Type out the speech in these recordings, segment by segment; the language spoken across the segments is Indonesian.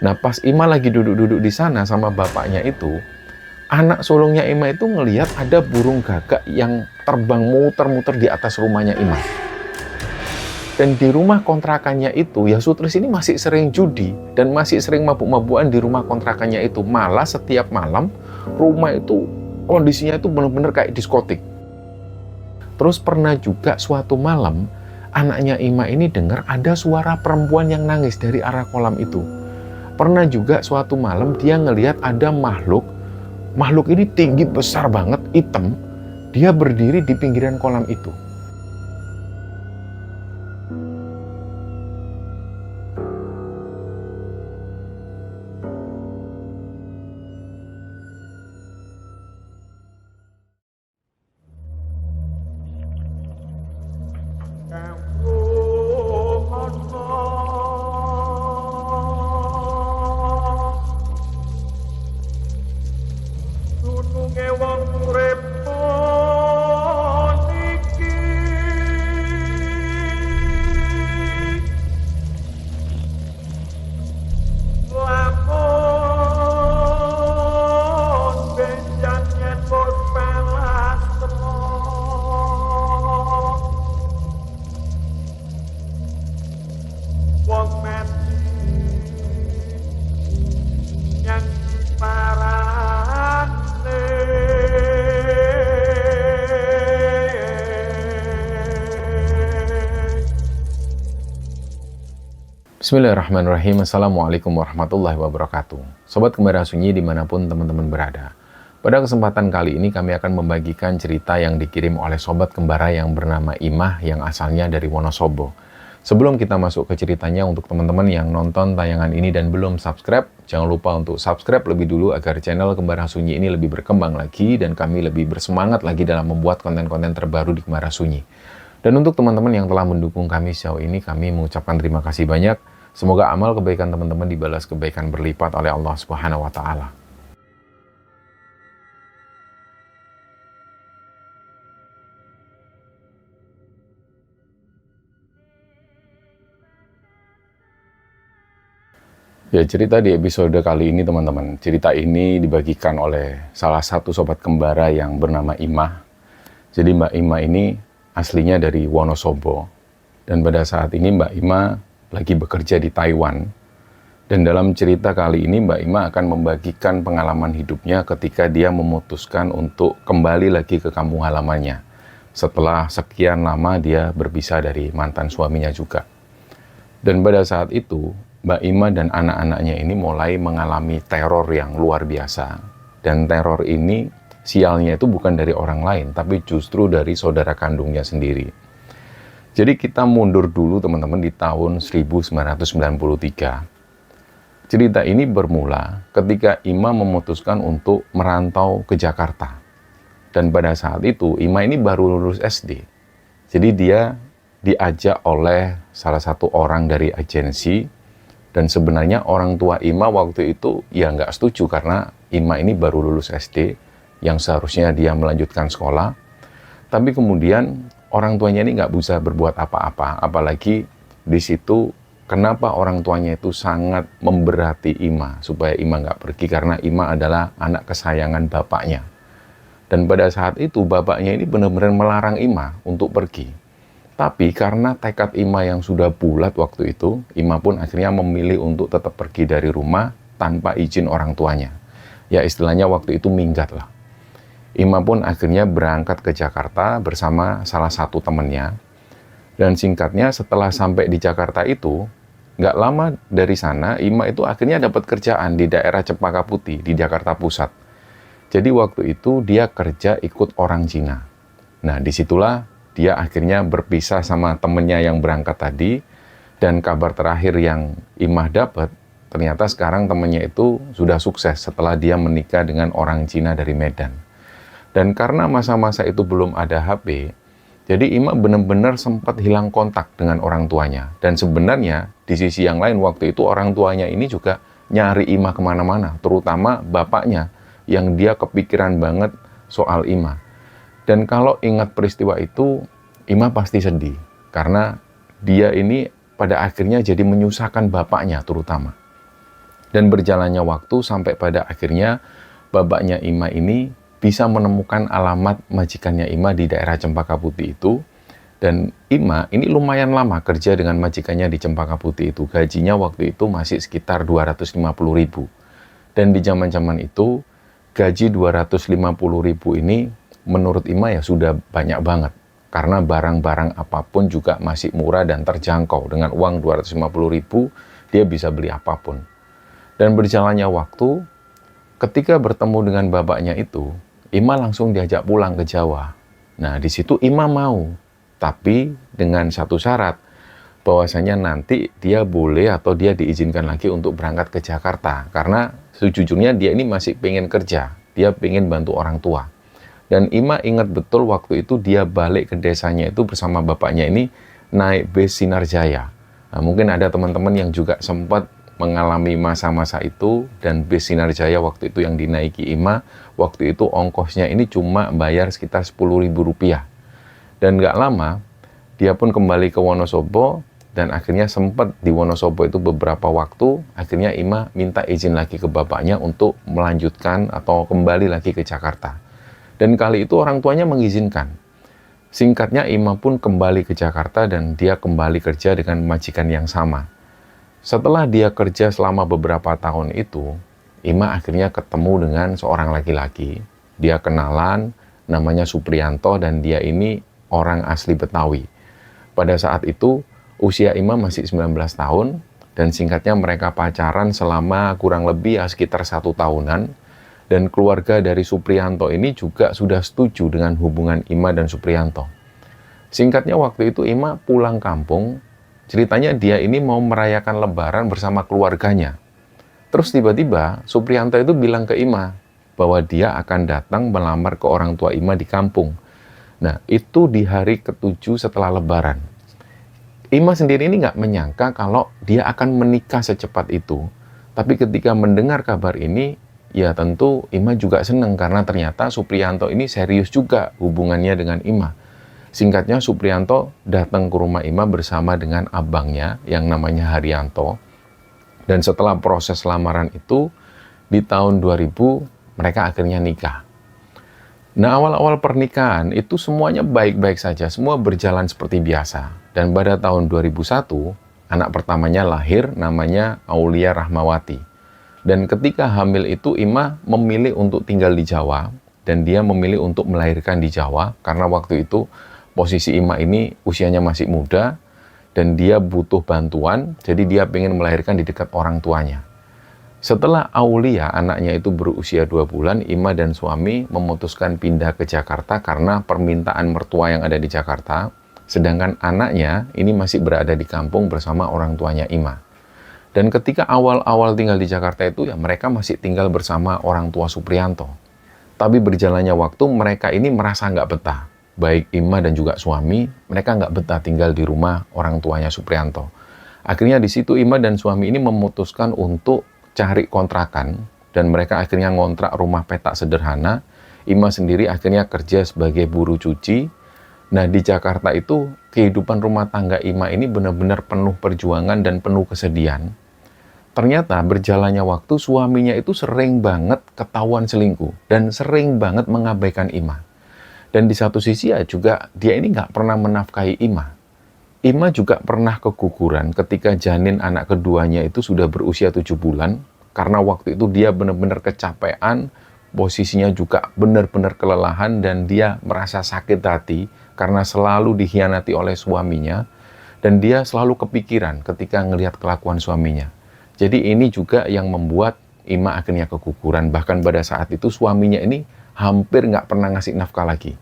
Nah, pas Ima lagi duduk-duduk di sana sama bapaknya itu, anak sulungnya Ima itu ngelihat ada burung gagak yang terbang muter-muter di atas rumahnya Ima. Dan di rumah kontrakannya itu, ya Sutris ini masih sering judi dan masih sering mabuk-mabukan di rumah kontrakannya itu. Malah setiap malam rumah itu kondisinya itu benar-benar kayak diskotik. Terus pernah juga suatu malam anaknya Ima ini dengar ada suara perempuan yang nangis dari arah kolam itu. Pernah juga suatu malam dia ngelihat ada makhluk ini tinggi besar banget, hitam. Dia berdiri di pinggiran kolam itu. Bismillahirrahmanirrahim. Assalamualaikum warahmatullahi wabarakatuh. Sobat Kembara Sunyi dimanapun teman-teman berada. Pada kesempatan kali ini kami akan membagikan cerita yang dikirim oleh Sobat Kembara yang bernama Imah yang asalnya dari Wonosobo. Sebelum kita masuk ke ceritanya, untuk teman-teman yang nonton tayangan ini dan belum subscribe, jangan lupa untuk subscribe lebih dulu agar channel Kembara Sunyi ini lebih berkembang lagi dan kami lebih bersemangat lagi dalam membuat konten-konten terbaru di Kembara Sunyi. Dan untuk teman-teman yang telah mendukung kami sejauh ini, kami mengucapkan terima kasih banyak. Semoga amal kebaikan teman-teman dibalas kebaikan berlipat oleh Allah Subhanahu wa Ta'ala. Ya, cerita di episode kali ini teman-teman. Cerita ini dibagikan oleh salah satu sobat kembara yang bernama Imah. Jadi Mbak Imah ini aslinya dari Wonosobo. Dan pada saat ini Mbak Imah lagi bekerja di Taiwan. Dan dalam cerita kali ini Mbak Ima akan membagikan pengalaman hidupnya ketika dia memutuskan untuk kembali lagi ke kampung halamannya. Setelah sekian lama dia berpisah dari mantan suaminya juga. Dan pada saat itu Mbak Ima dan anak-anaknya ini mulai mengalami teror yang luar biasa. Dan teror ini sialnya itu bukan dari orang lain, tapi justru dari saudara kandungnya sendiri. Jadi kita mundur dulu teman-teman di tahun 1993. Cerita ini bermula ketika Ima memutuskan untuk merantau ke Jakarta. Dan pada saat itu Ima ini baru lulus SD. Jadi dia diajak oleh salah satu orang dari agensi. Dan sebenarnya orang tua Ima waktu itu ya nggak setuju karena Ima ini baru lulus SD yang seharusnya dia melanjutkan sekolah. Tapi kemudian orang tuanya ini nggak bisa berbuat apa-apa, apalagi di situ kenapa orang tuanya itu sangat memberati Ima supaya Ima nggak pergi karena Ima adalah anak kesayangan bapaknya. Dan pada saat itu bapaknya ini benar-benar melarang Ima untuk pergi. Tapi karena tekad Ima yang sudah bulat waktu itu, Ima pun akhirnya memilih untuk tetap pergi dari rumah tanpa izin orang tuanya. Ya istilahnya waktu itu minggat lah. Ima pun akhirnya berangkat ke Jakarta bersama salah satu temannya. Dan singkatnya setelah sampai di Jakarta itu, nggak lama dari sana Ima itu akhirnya dapat kerjaan di daerah Cempaka Putih di Jakarta Pusat. Jadi waktu itu dia kerja ikut orang Cina. Nah disitulah dia akhirnya berpisah sama temennya yang berangkat tadi. Dan kabar terakhir yang Imah dapat, ternyata sekarang temennya itu sudah sukses setelah dia menikah dengan orang Cina dari Medan. Dan karena masa-masa itu belum ada HP, jadi Ima benar-benar sempat hilang kontak dengan orang tuanya. Dan sebenarnya di sisi yang lain waktu itu orang tuanya ini juga nyari Ima kemana-mana, terutama bapaknya yang dia kepikiran banget soal Ima. Dan kalau ingat peristiwa itu, Ima pasti sedih karena dia ini pada akhirnya jadi menyusahkan bapaknya terutama. Dan berjalannya waktu sampai pada akhirnya babaknya Ima ini bisa menemukan alamat majikannya Ima di daerah Cempaka Putih itu. Dan Ima ini lumayan lama kerja dengan majikannya di Cempaka Putih itu. Gajinya waktu itu masih sekitar 250.000. Dan di zaman-zaman itu gaji 250.000 ini menurut Ima ya sudah banyak banget. Karena barang-barang apapun juga masih murah dan terjangkau. Dengan uang 250.000 dia bisa beli apapun. Dan berjalannya waktu, ketika bertemu dengan babaknya itu, Ima langsung diajak pulang ke Jawa. Nah, di situ Ima mau, tapi dengan satu syarat, bahwasanya nanti dia boleh atau dia diizinkan lagi untuk berangkat ke Jakarta. Karena sejujurnya dia ini masih pengen kerja, dia pengen bantu orang tua. Dan Ima ingat betul waktu itu dia balik ke desanya itu bersama bapaknya ini naik bis Sinar Jaya. Nah, mungkin ada teman-teman yang juga sempat mengalami masa-masa itu, dan bis Sinar Jaya waktu itu yang dinaiki Ima, waktu itu ongkosnya ini cuma bayar sekitar Rp10.000. Dan nggak lama, dia pun kembali ke Wonosobo, dan akhirnya sempat di Wonosobo itu beberapa waktu, akhirnya Ima minta izin lagi ke bapaknya untuk melanjutkan atau kembali lagi ke Jakarta. Dan kali itu orang tuanya mengizinkan. Singkatnya Ima pun kembali ke Jakarta dan dia kembali kerja dengan majikan yang sama. Setelah dia kerja selama beberapa tahun itu, Ima akhirnya ketemu dengan seorang laki-laki. Dia kenalan, namanya Supriyanto, dan dia ini orang asli Betawi. Pada saat itu, usia Ima masih 19 tahun, dan singkatnya mereka pacaran selama kurang lebih sekitar 1 tahunan, dan keluarga dari Supriyanto ini juga sudah setuju dengan hubungan Ima dan Supriyanto. Singkatnya waktu itu Ima pulang kampung. Ceritanya dia ini mau merayakan Lebaran bersama keluarganya. Terus tiba-tiba Supriyanto itu bilang ke Ima bahwa dia akan datang melamar ke orang tua Ima di kampung. Nah, itu di hari ke-7 setelah Lebaran. Ima sendiri ini nggak menyangka kalau dia akan menikah secepat itu. Tapi ketika mendengar kabar ini, ya tentu Ima juga senang karena ternyata Supriyanto ini serius juga hubungannya dengan Ima. Singkatnya, Supriyanto datang ke rumah Ima bersama dengan abangnya yang namanya Haryanto. Dan setelah proses lamaran itu, di tahun 2000, mereka akhirnya nikah. Nah, awal-awal pernikahan itu semuanya baik-baik saja, semua berjalan seperti biasa. Dan pada tahun 2001, anak pertamanya lahir namanya Aulia Rahmawati. Dan ketika hamil itu, Ima memilih untuk tinggal di Jawa, dan dia memilih untuk melahirkan di Jawa, karena waktu itu posisi Ima ini usianya masih muda dan dia butuh bantuan, jadi dia pengen melahirkan di dekat orang tuanya. Setelah Aulia, anaknya itu berusia 2 bulan, Ima dan suami memutuskan pindah ke Jakarta karena permintaan mertua yang ada di Jakarta, sedangkan anaknya ini masih berada di kampung bersama orang tuanya Ima. Dan ketika awal-awal tinggal di Jakarta itu, ya mereka masih tinggal bersama orang tua Supriyanto. Tapi berjalannya waktu, mereka ini merasa nggak betah. Baik Ima dan juga suami, mereka nggak betah tinggal di rumah orang tuanya Supriyanto. Akhirnya di situ Ima dan suami ini memutuskan untuk cari kontrakan, dan mereka akhirnya ngontrak rumah petak sederhana. Ima sendiri akhirnya kerja sebagai buruh cuci. Nah, di Jakarta itu kehidupan rumah tangga Ima ini benar-benar penuh perjuangan dan penuh kesedihan. Ternyata berjalannya waktu, suaminya itu sering banget ketahuan selingkuh dan sering banget mengabaikan Ima. Dan di satu sisi ya juga dia ini nggak pernah menafkahi Ima. Ima juga pernah keguguran ketika janin anak keduanya itu sudah berusia 7 bulan. Karena waktu itu dia benar-benar kecapean, posisinya juga benar-benar kelelahan, dan dia merasa sakit hati karena selalu dikhianati oleh suaminya. Dan dia selalu kepikiran ketika ngelihat kelakuan suaminya. Jadi ini juga yang membuat Ima akhirnya keguguran. Bahkan pada saat itu suaminya ini hampir nggak pernah ngasih nafkah lagi.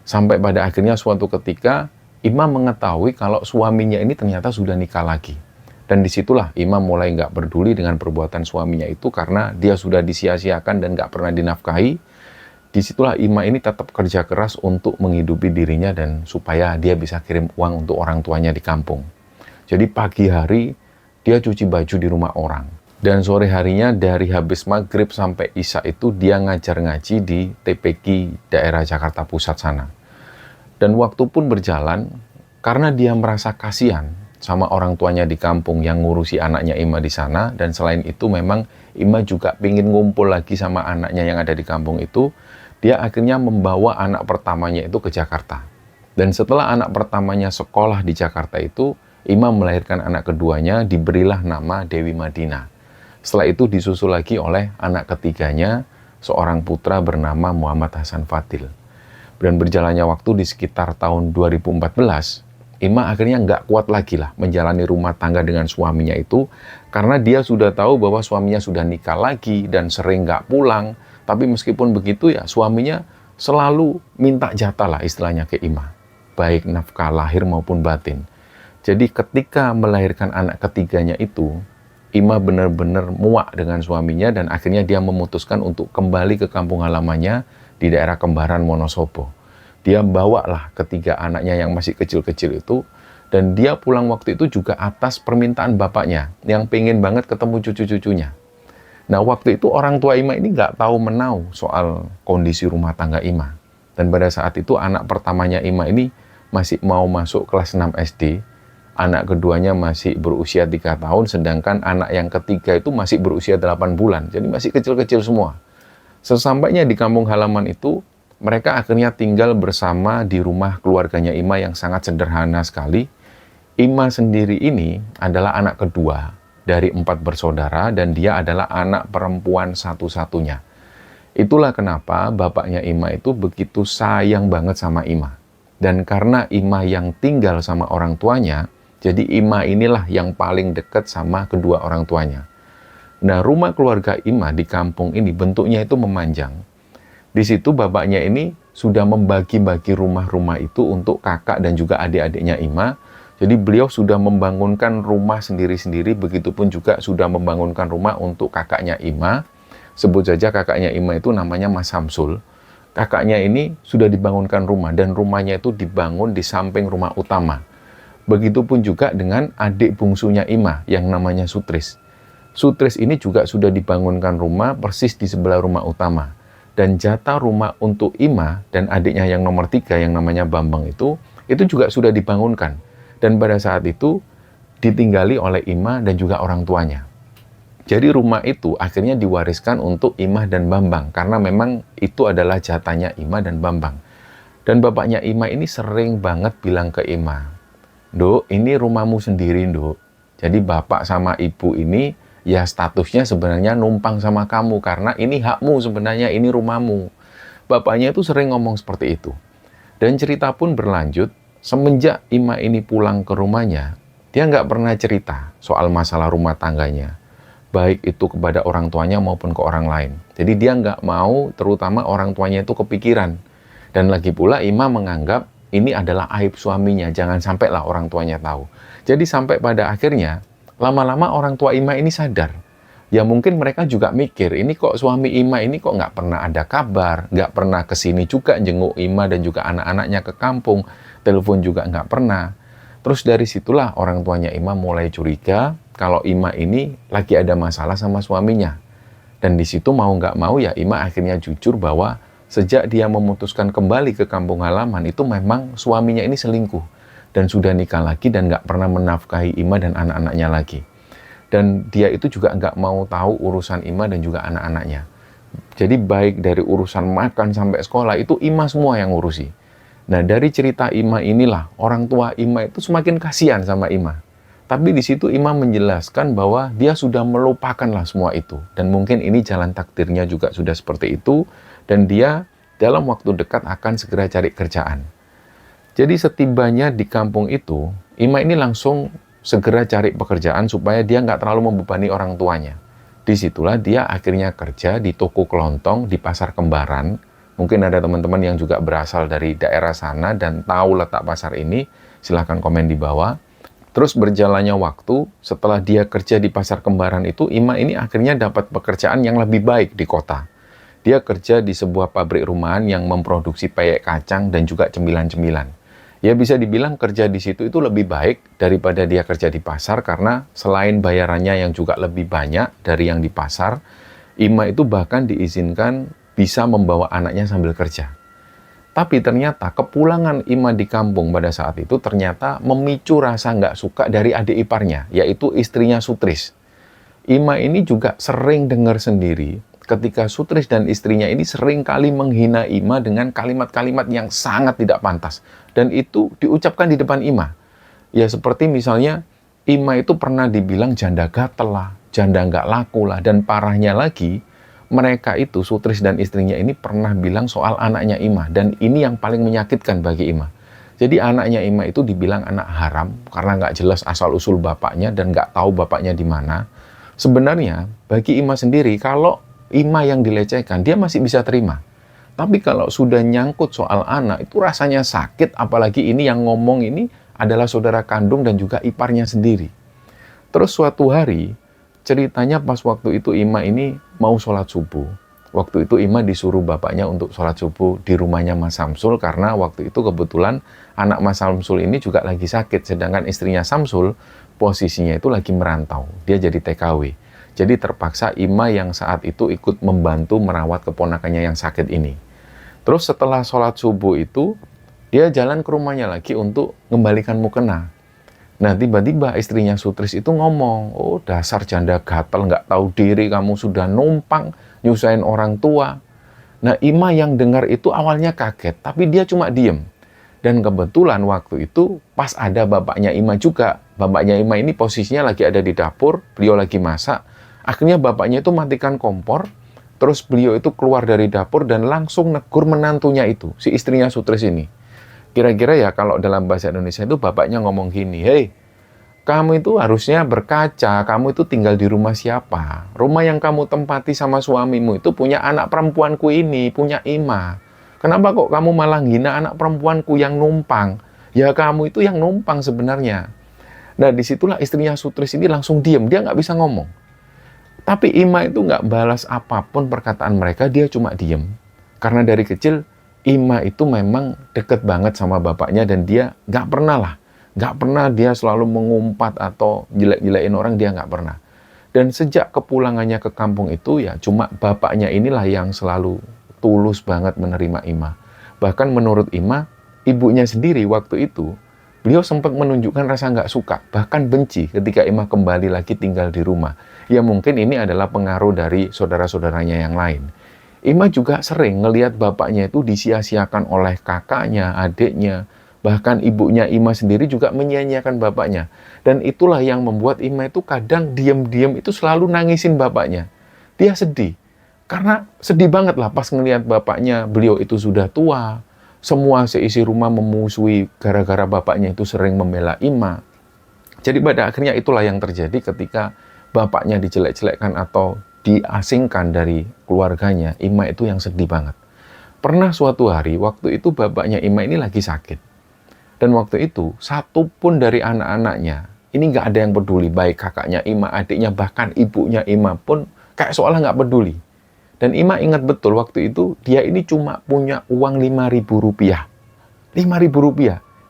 Sampai pada akhirnya suatu ketika Ima mengetahui kalau suaminya ini ternyata sudah nikah lagi. Dan disitulah Ima mulai nggak peduli dengan perbuatan suaminya itu karena dia sudah disia-siakan dan nggak pernah dinafkahi. Disitulah Ima ini tetap kerja keras untuk menghidupi dirinya dan supaya dia bisa kirim uang untuk orang tuanya di kampung. Jadi pagi hari dia cuci baju di rumah orang. Dan sore harinya dari habis maghrib sampai isya itu dia ngajar ngaji di TPQ daerah Jakarta Pusat sana. Dan waktu pun berjalan, karena dia merasa kasihan, sama orang tuanya di kampung yang ngurusi anaknya Ima di sana. Dan selain itu memang Ima juga pingin ngumpul lagi sama anaknya yang ada di kampung itu. Dia akhirnya membawa anak pertamanya itu ke Jakarta. Dan setelah anak pertamanya sekolah di Jakarta itu, Ima melahirkan anak keduanya, diberilah nama Dewi Madinah. Setelah itu disusul lagi oleh anak ketiganya, seorang putra bernama Muhammad Hasan Fadil. Dan berjalannya waktu di sekitar tahun 2014, Ima akhirnya nggak kuat lagi lah menjalani rumah tangga dengan suaminya itu, karena dia sudah tahu bahwa suaminya sudah nikah lagi dan sering nggak pulang. Tapi meskipun begitu ya suaminya selalu minta jatah lah istilahnya ke Ima, baik nafkah lahir maupun batin. Jadi ketika melahirkan anak ketiganya itu, Ima benar-benar muak dengan suaminya dan akhirnya dia memutuskan untuk kembali ke kampung halamannya di daerah Kembaran, Wonosobo. Dia bawalah ketiga anaknya yang masih kecil-kecil itu, dan dia pulang waktu itu juga atas permintaan bapaknya yang pengen banget ketemu cucu-cucunya. Nah, waktu itu orang tua Ima ini nggak tahu menau soal kondisi rumah tangga Ima. Dan pada saat itu anak pertamanya Ima ini masih mau masuk kelas 6 SD, anak keduanya masih berusia 3 tahun, sedangkan anak yang ketiga itu masih berusia 8 bulan, jadi masih kecil-kecil semua. Sesampainya di kampung halaman itu, mereka akhirnya tinggal bersama di rumah keluarganya Ima yang sangat sederhana sekali. Ima sendiri ini adalah anak kedua dari 4 bersaudara dan dia adalah anak perempuan satu-satunya. Itulah kenapa bapaknya Ima itu begitu sayang banget sama Ima. Dan karena Ima yang tinggal sama orang tuanya, jadi Ima inilah yang paling dekat sama kedua orang tuanya. Nah, rumah keluarga Ima di kampung ini bentuknya itu memanjang. Di situ bapaknya ini sudah membagi-bagi rumah-rumah itu untuk kakak dan juga adik-adiknya Ima. Jadi beliau sudah membangunkan rumah sendiri-sendiri, begitupun juga sudah membangunkan rumah untuk kakaknya Ima. Sebut saja kakaknya Ima itu namanya Mas Samsul. Kakaknya ini sudah dibangunkan rumah dan rumahnya itu dibangun di samping rumah utama. Begitupun juga dengan adik bungsunya Ima yang namanya Sutris. Sutris ini juga sudah dibangunkan rumah persis di sebelah rumah utama. Dan jatah rumah untuk Ima dan adiknya yang nomor 3 yang namanya Bambang itu juga sudah dibangunkan. Dan pada saat itu ditinggali oleh Ima dan juga orang tuanya. Jadi rumah itu akhirnya diwariskan untuk Ima dan Bambang karena memang itu adalah jatahnya Ima dan Bambang. Dan bapaknya Ima ini sering banget bilang ke Ima, "Nduk, ini rumahmu sendiri, Nduk. Jadi bapak sama ibu ini ya statusnya sebenarnya numpang sama kamu karena ini hakmu sebenarnya, ini rumahmu." Bapaknya itu sering ngomong seperti itu. Dan cerita pun berlanjut. Semenjak Ima ini pulang ke rumahnya, dia nggak pernah cerita soal masalah rumah tangganya, baik itu kepada orang tuanya maupun ke orang lain. Jadi dia nggak mau terutama orang tuanya itu kepikiran. Dan lagi pula Ima menganggap ini adalah aib suaminya, jangan sampailah orang tuanya tahu. Jadi sampai pada akhirnya, lama-lama orang tua Ima ini sadar. Ya mungkin mereka juga mikir, ini kok suami Ima ini kok nggak pernah ada kabar, nggak pernah kesini juga jenguk Ima dan juga anak-anaknya ke kampung. Telepon juga nggak pernah. Terus dari situlah orang tuanya Ima mulai curiga kalau Ima ini lagi ada masalah sama suaminya. Dan di situ mau nggak mau ya Ima akhirnya jujur bahwa sejak dia memutuskan kembali ke kampung halaman itu memang suaminya ini selingkuh. Dan sudah nikah lagi dan nggak pernah menafkahi Ima dan anak-anaknya lagi. Dan dia itu juga nggak mau tahu urusan Ima dan juga anak-anaknya. Jadi baik dari urusan makan sampai sekolah itu Ima semua yang ngurusi. Nah, dari cerita Ima inilah, orang tua Ima itu semakin kasihan sama Ima. Tapi di situ Ima menjelaskan bahwa dia sudah melupakanlah semua itu. Dan mungkin ini jalan takdirnya juga sudah seperti itu. Dan dia dalam waktu dekat akan segera cari kerjaan. Jadi setibanya di kampung itu, Ima ini langsung segera cari pekerjaan supaya dia nggak terlalu membebani orang tuanya. Disitulah dia akhirnya kerja di toko kelontong di Pasar Kembaran. Mungkin ada teman-teman yang juga berasal dari daerah sana dan tahu letak pasar ini, silahkan komen di bawah. Terus berjalannya waktu, setelah dia kerja di Pasar Kembaran itu, Ima ini akhirnya dapat pekerjaan yang lebih baik di kota. Dia kerja di sebuah pabrik rumahan yang memproduksi peyek kacang dan juga cemilan-cemilan. Ya bisa dibilang kerja di situ itu lebih baik daripada dia kerja di pasar karena selain bayarannya yang juga lebih banyak dari yang di pasar, Ima itu bahkan diizinkan bisa membawa anaknya sambil kerja. Tapi ternyata kepulangan Ima di kampung pada saat itu ternyata memicu rasa nggak suka dari adik iparnya, yaitu istrinya Sutris. Ima ini juga sering dengar sendiri ketika Sutris dan istrinya ini sering kali menghina Ima dengan kalimat-kalimat yang sangat tidak pantas. Dan itu diucapkan di depan Ima. Ya seperti misalnya Ima itu pernah dibilang janda gatel lah, janda nggak laku lah, dan parahnya lagi, mereka itu, Sutris dan istrinya ini pernah bilang soal anaknya Ima, dan ini yang paling menyakitkan bagi Ima. Jadi anaknya Ima itu dibilang anak haram, karena nggak jelas asal-usul bapaknya dan nggak tahu bapaknya di mana. Sebenarnya, bagi Ima sendiri, kalau Ima yang dilecehkan, dia masih bisa terima. Tapi kalau sudah nyangkut soal anak, itu rasanya sakit, apalagi ini yang ngomong ini adalah saudara kandung dan juga iparnya sendiri. Terus suatu hari, ceritanya pas waktu itu Ima ini mau sholat subuh. Waktu itu Ima disuruh bapaknya untuk sholat subuh di rumahnya Mas Samsul, karena waktu itu kebetulan anak Mas Samsul ini juga lagi sakit, sedangkan istrinya Samsul posisinya itu lagi merantau, dia jadi TKW. Jadi terpaksa Ima yang saat itu ikut membantu merawat keponakannya yang sakit ini. Terus setelah sholat subuh itu, dia jalan ke rumahnya lagi untuk mengembalikan mukena. Nah, tiba-tiba istrinya Sutris itu ngomong, oh dasar janda gatel, nggak tahu diri, kamu sudah numpang, nyusahin orang tua. Nah, Ima yang dengar itu awalnya kaget, tapi dia cuma diem. Dan kebetulan waktu itu pas ada bapaknya Ima juga. Bapaknya Ima ini posisinya lagi ada di dapur, beliau lagi masak. Akhirnya bapaknya itu matikan kompor, terus beliau itu keluar dari dapur dan langsung negur menantunya itu, si istrinya Sutris ini. Kira-kira ya kalau dalam bahasa Indonesia itu bapaknya ngomong gini, hei, kamu itu harusnya berkaca, kamu itu tinggal di rumah siapa? Rumah yang kamu tempati sama suamimu itu punya anak perempuanku ini, punya Ima. Kenapa kok kamu malah hina anak perempuanku yang numpang? Ya kamu itu yang numpang sebenarnya. Nah disitulah istrinya Sutris ini langsung diem, dia nggak bisa ngomong. Tapi Ima itu nggak balas apapun perkataan mereka, dia cuma diem. Karena dari kecil, Ima itu memang deket banget sama bapaknya dan dia nggak pernah dia selalu mengumpat atau jelek-jelekin orang, dia nggak pernah. Dan sejak kepulangannya ke kampung itu ya cuma bapaknya inilah yang selalu tulus banget menerima Ima. Bahkan menurut Ima, ibunya sendiri waktu itu, beliau sempat menunjukkan rasa nggak suka, bahkan benci ketika Ima kembali lagi tinggal di rumah. Ya mungkin ini adalah pengaruh dari saudara-saudaranya yang lain. Ima juga sering ngelihat bapaknya itu disia-siakan oleh kakaknya, adiknya, bahkan ibunya Ima sendiri juga menyia-nyiakan bapaknya. Dan itulah yang membuat Ima itu kadang diam-diam itu selalu nangisin bapaknya. Dia sedih, karena sedih banget lah pas ngelihat bapaknya, beliau itu sudah tua, semua seisi rumah memusuhi gara-gara bapaknya itu sering membela Ima. Jadi pada akhirnya itulah yang terjadi ketika bapaknya dijelek-jelekkan atau diasingkan dari keluarganya, Ima itu yang sedih banget. Pernah suatu hari, waktu itu bapaknya Ima ini lagi sakit. Dan waktu itu, satu pun dari anak-anaknya, ini nggak ada yang peduli, baik kakaknya Ima, adiknya, bahkan ibunya Ima pun kayak seolah nggak peduli. Dan Ima ingat betul waktu itu, dia ini cuma punya uang Rp5.000. Rp5.000.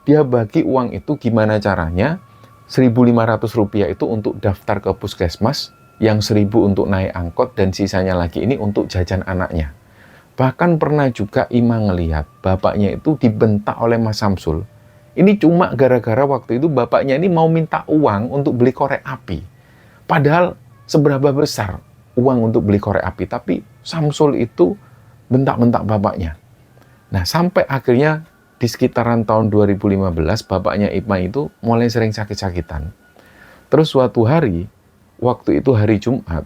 Dia bagi uang itu gimana caranya? Rp1.500 itu untuk daftar ke puskesmas, yang 1.000 untuk naik angkot, dan sisanya lagi ini untuk jajan anaknya. Bahkan pernah juga Ima ngelihat bapaknya itu dibentak oleh Mas Samsul. Ini cuma gara-gara waktu itu bapaknya ini mau minta uang untuk beli korek api. Padahal seberapa besar uang untuk beli korek api, tapi Samsul itu bentak-bentak bapaknya. Nah sampai akhirnya di sekitaran tahun 2015 bapaknya Ima itu mulai sering sakit-sakitan. Terus suatu hari, waktu itu hari Jumat,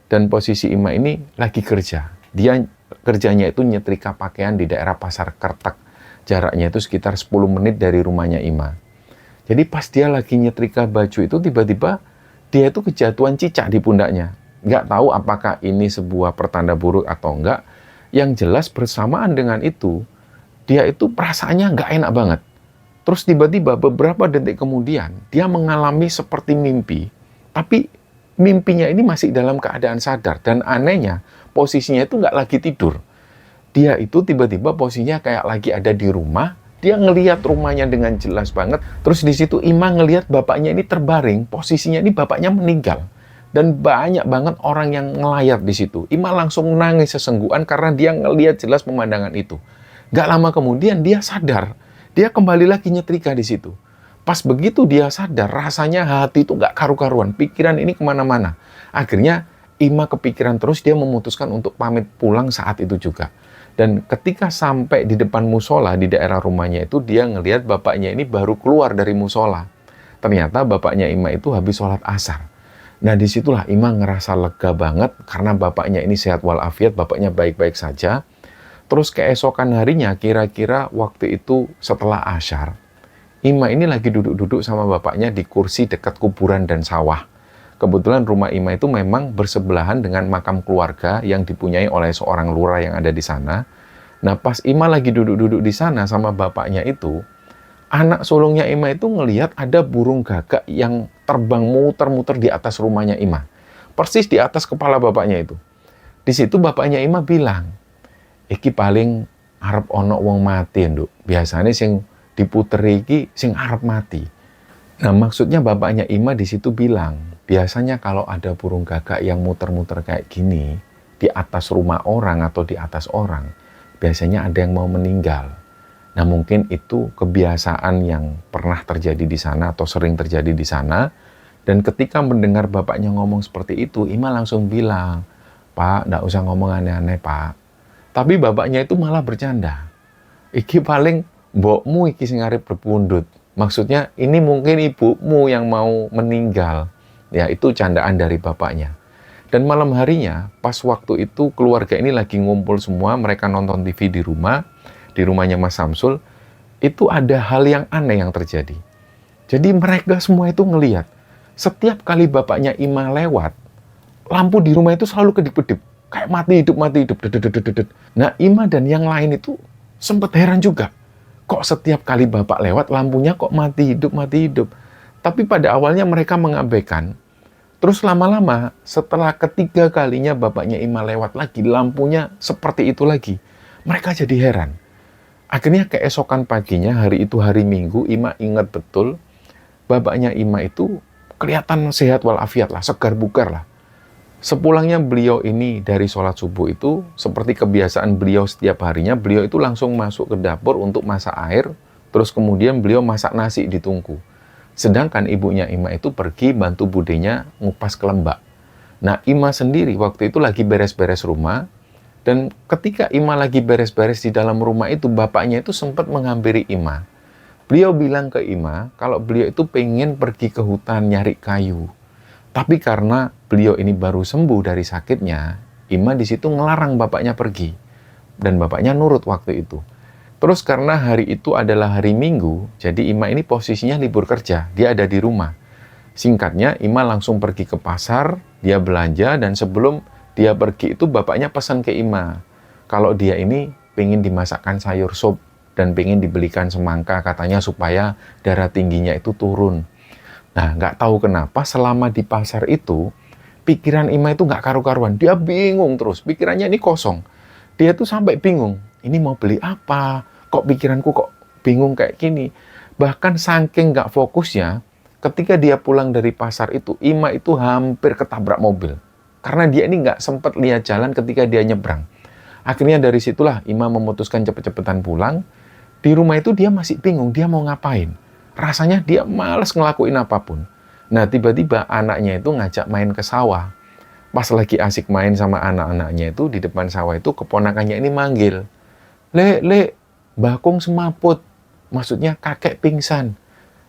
dan posisi Ima ini lagi kerja. Dia kerjanya itu nyetrika pakaian di daerah Pasar Kertek. Jaraknya itu sekitar 10 menit dari rumahnya Ima. Jadi pas dia lagi nyetrika baju itu, tiba-tiba dia itu kejatuhan cicak di pundaknya. Nggak tahu apakah ini sebuah pertanda buruk atau enggak. Yang jelas bersamaan dengan itu, dia itu perasaannya nggak enak banget. Terus tiba-tiba beberapa detik kemudian, dia mengalami seperti mimpi. Tapi mimpinya ini masih dalam keadaan sadar, dan anehnya posisinya itu nggak lagi tidur. Dia itu tiba-tiba posisinya kayak lagi ada di rumah, dia ngelihat rumahnya dengan jelas banget. Terus di situ Ima ngelihat bapaknya ini terbaring, posisinya ini bapaknya meninggal. Dan banyak banget orang yang ngelayat di situ. Ima langsung nangis sesenggukan karena dia ngelihat jelas pemandangan itu. Nggak lama kemudian dia sadar, dia kembali lagi nyetrika di situ. Pas begitu dia sadar, rasanya hati itu nggak karu-karuan, pikiran ini kemana-mana. Akhirnya Ima kepikiran terus, dia memutuskan untuk pamit pulang saat itu juga. Dan ketika sampai di depan musola di daerah rumahnya itu, dia ngelihat bapaknya ini baru keluar dari musola. Ternyata bapaknya Ima itu habis sholat asar. Nah disitulah Ima ngerasa lega banget karena bapaknya ini sehat walafiat, bapaknya baik-baik saja. Terus keesokan harinya, kira-kira waktu itu setelah asyar, Ima ini lagi duduk-duduk sama bapaknya di kursi dekat kuburan dan sawah. Kebetulan rumah Ima itu memang bersebelahan dengan makam keluarga yang dipunyai oleh seorang lurah yang ada di sana. Nah pas Ima lagi duduk-duduk di sana sama bapaknya itu, anak sulungnya Ima itu ngelihat ada burung gagak yang terbang muter-muter di atas rumahnya Ima. Persis di atas kepala bapaknya itu. Di situ bapaknya Ima bilang, iki paling arep ono wong mati, Nduk. Biasanya sing diputeri iki sing arep mati. Nah, maksudnya bapaknya Ima di situ bilang, biasanya kalau ada burung gagak yang muter-muter kayak gini di atas rumah orang atau di atas orang, biasanya ada yang mau meninggal. Nah, mungkin itu kebiasaan yang pernah terjadi di sana atau sering terjadi di sana. Dan ketika mendengar bapaknya ngomong seperti itu, Ima langsung bilang, "Pak, nggak usah ngomong aneh-aneh, Pak." Tapi bapaknya itu malah bercanda. Iki paling mbokmu iki sing arep berpundhut. Maksudnya ini mungkin ibumu yang mau meninggal. Ya itu candaan dari bapaknya. Dan malam harinya pas waktu itu keluarga ini lagi ngumpul semua, mereka nonton TV di rumahnya Mas Samsul, itu ada hal yang aneh yang terjadi. Jadi mereka semua itu ngelihat setiap kali bapaknya Ima lewat, lampu di rumah itu selalu kedip-kedip. Kayak mati hidup. Nah, Ima dan yang lain itu sempat heran juga. Kok setiap kali bapak lewat, lampunya kok mati hidup. Tapi pada awalnya mereka mengabaikan. Terus lama-lama, setelah ketiga kalinya bapaknya Ima lewat lagi, lampunya seperti itu lagi. Mereka jadi heran. Akhirnya keesokan paginya, hari itu hari Minggu, Ima ingat betul, bapaknya Ima itu kelihatan sehat walafiat lah, segar bugar lah. Sepulangnya beliau ini dari sholat subuh itu, seperti kebiasaan beliau setiap harinya, beliau itu langsung masuk ke dapur untuk masak air, terus kemudian beliau masak nasi di tungku. Sedangkan ibunya Ima itu pergi bantu budenya ngupas kelembak. Nah, Ima sendiri waktu itu lagi beres-beres rumah, dan ketika Ima lagi beres-beres di dalam rumah itu, bapaknya itu sempat menghampiri Ima. Beliau bilang ke Ima, kalau beliau itu pengen pergi ke hutan nyari kayu. Tapi karena beliau ini baru sembuh dari sakitnya, Ima di situ ngelarang bapaknya pergi. Dan bapaknya nurut waktu itu. Terus karena hari itu adalah hari Minggu, jadi Ima ini posisinya libur kerja, dia ada di rumah. Singkatnya, Ima langsung pergi ke pasar, dia belanja, dan sebelum dia pergi itu bapaknya pesan ke Ima. Kalau dia ini pengen dimasakkan sayur sop, dan pengen dibelikan semangka, katanya supaya darah tingginya itu turun. Nah, nggak tahu kenapa selama di pasar itu, pikiran Ima itu nggak karu-karuan. Dia bingung terus, pikirannya ini kosong. Dia tuh sampai bingung, ini mau beli apa? Kok pikiranku kok bingung kayak gini? Bahkan saking nggak fokusnya, ketika dia pulang dari pasar itu, Ima itu hampir ketabrak mobil. Karena dia ini nggak sempat lihat jalan ketika dia nyebrang. Akhirnya dari situlah Ima memutuskan cepet-cepetan pulang. Di rumah itu dia masih bingung, dia mau ngapain. Rasanya dia males ngelakuin apapun. Nah, tiba-tiba anaknya itu ngajak main ke sawah. Pas lagi asik main sama anak-anaknya itu, di depan sawah itu keponakannya ini manggil. Le, bakung semaput. Maksudnya kakek pingsan.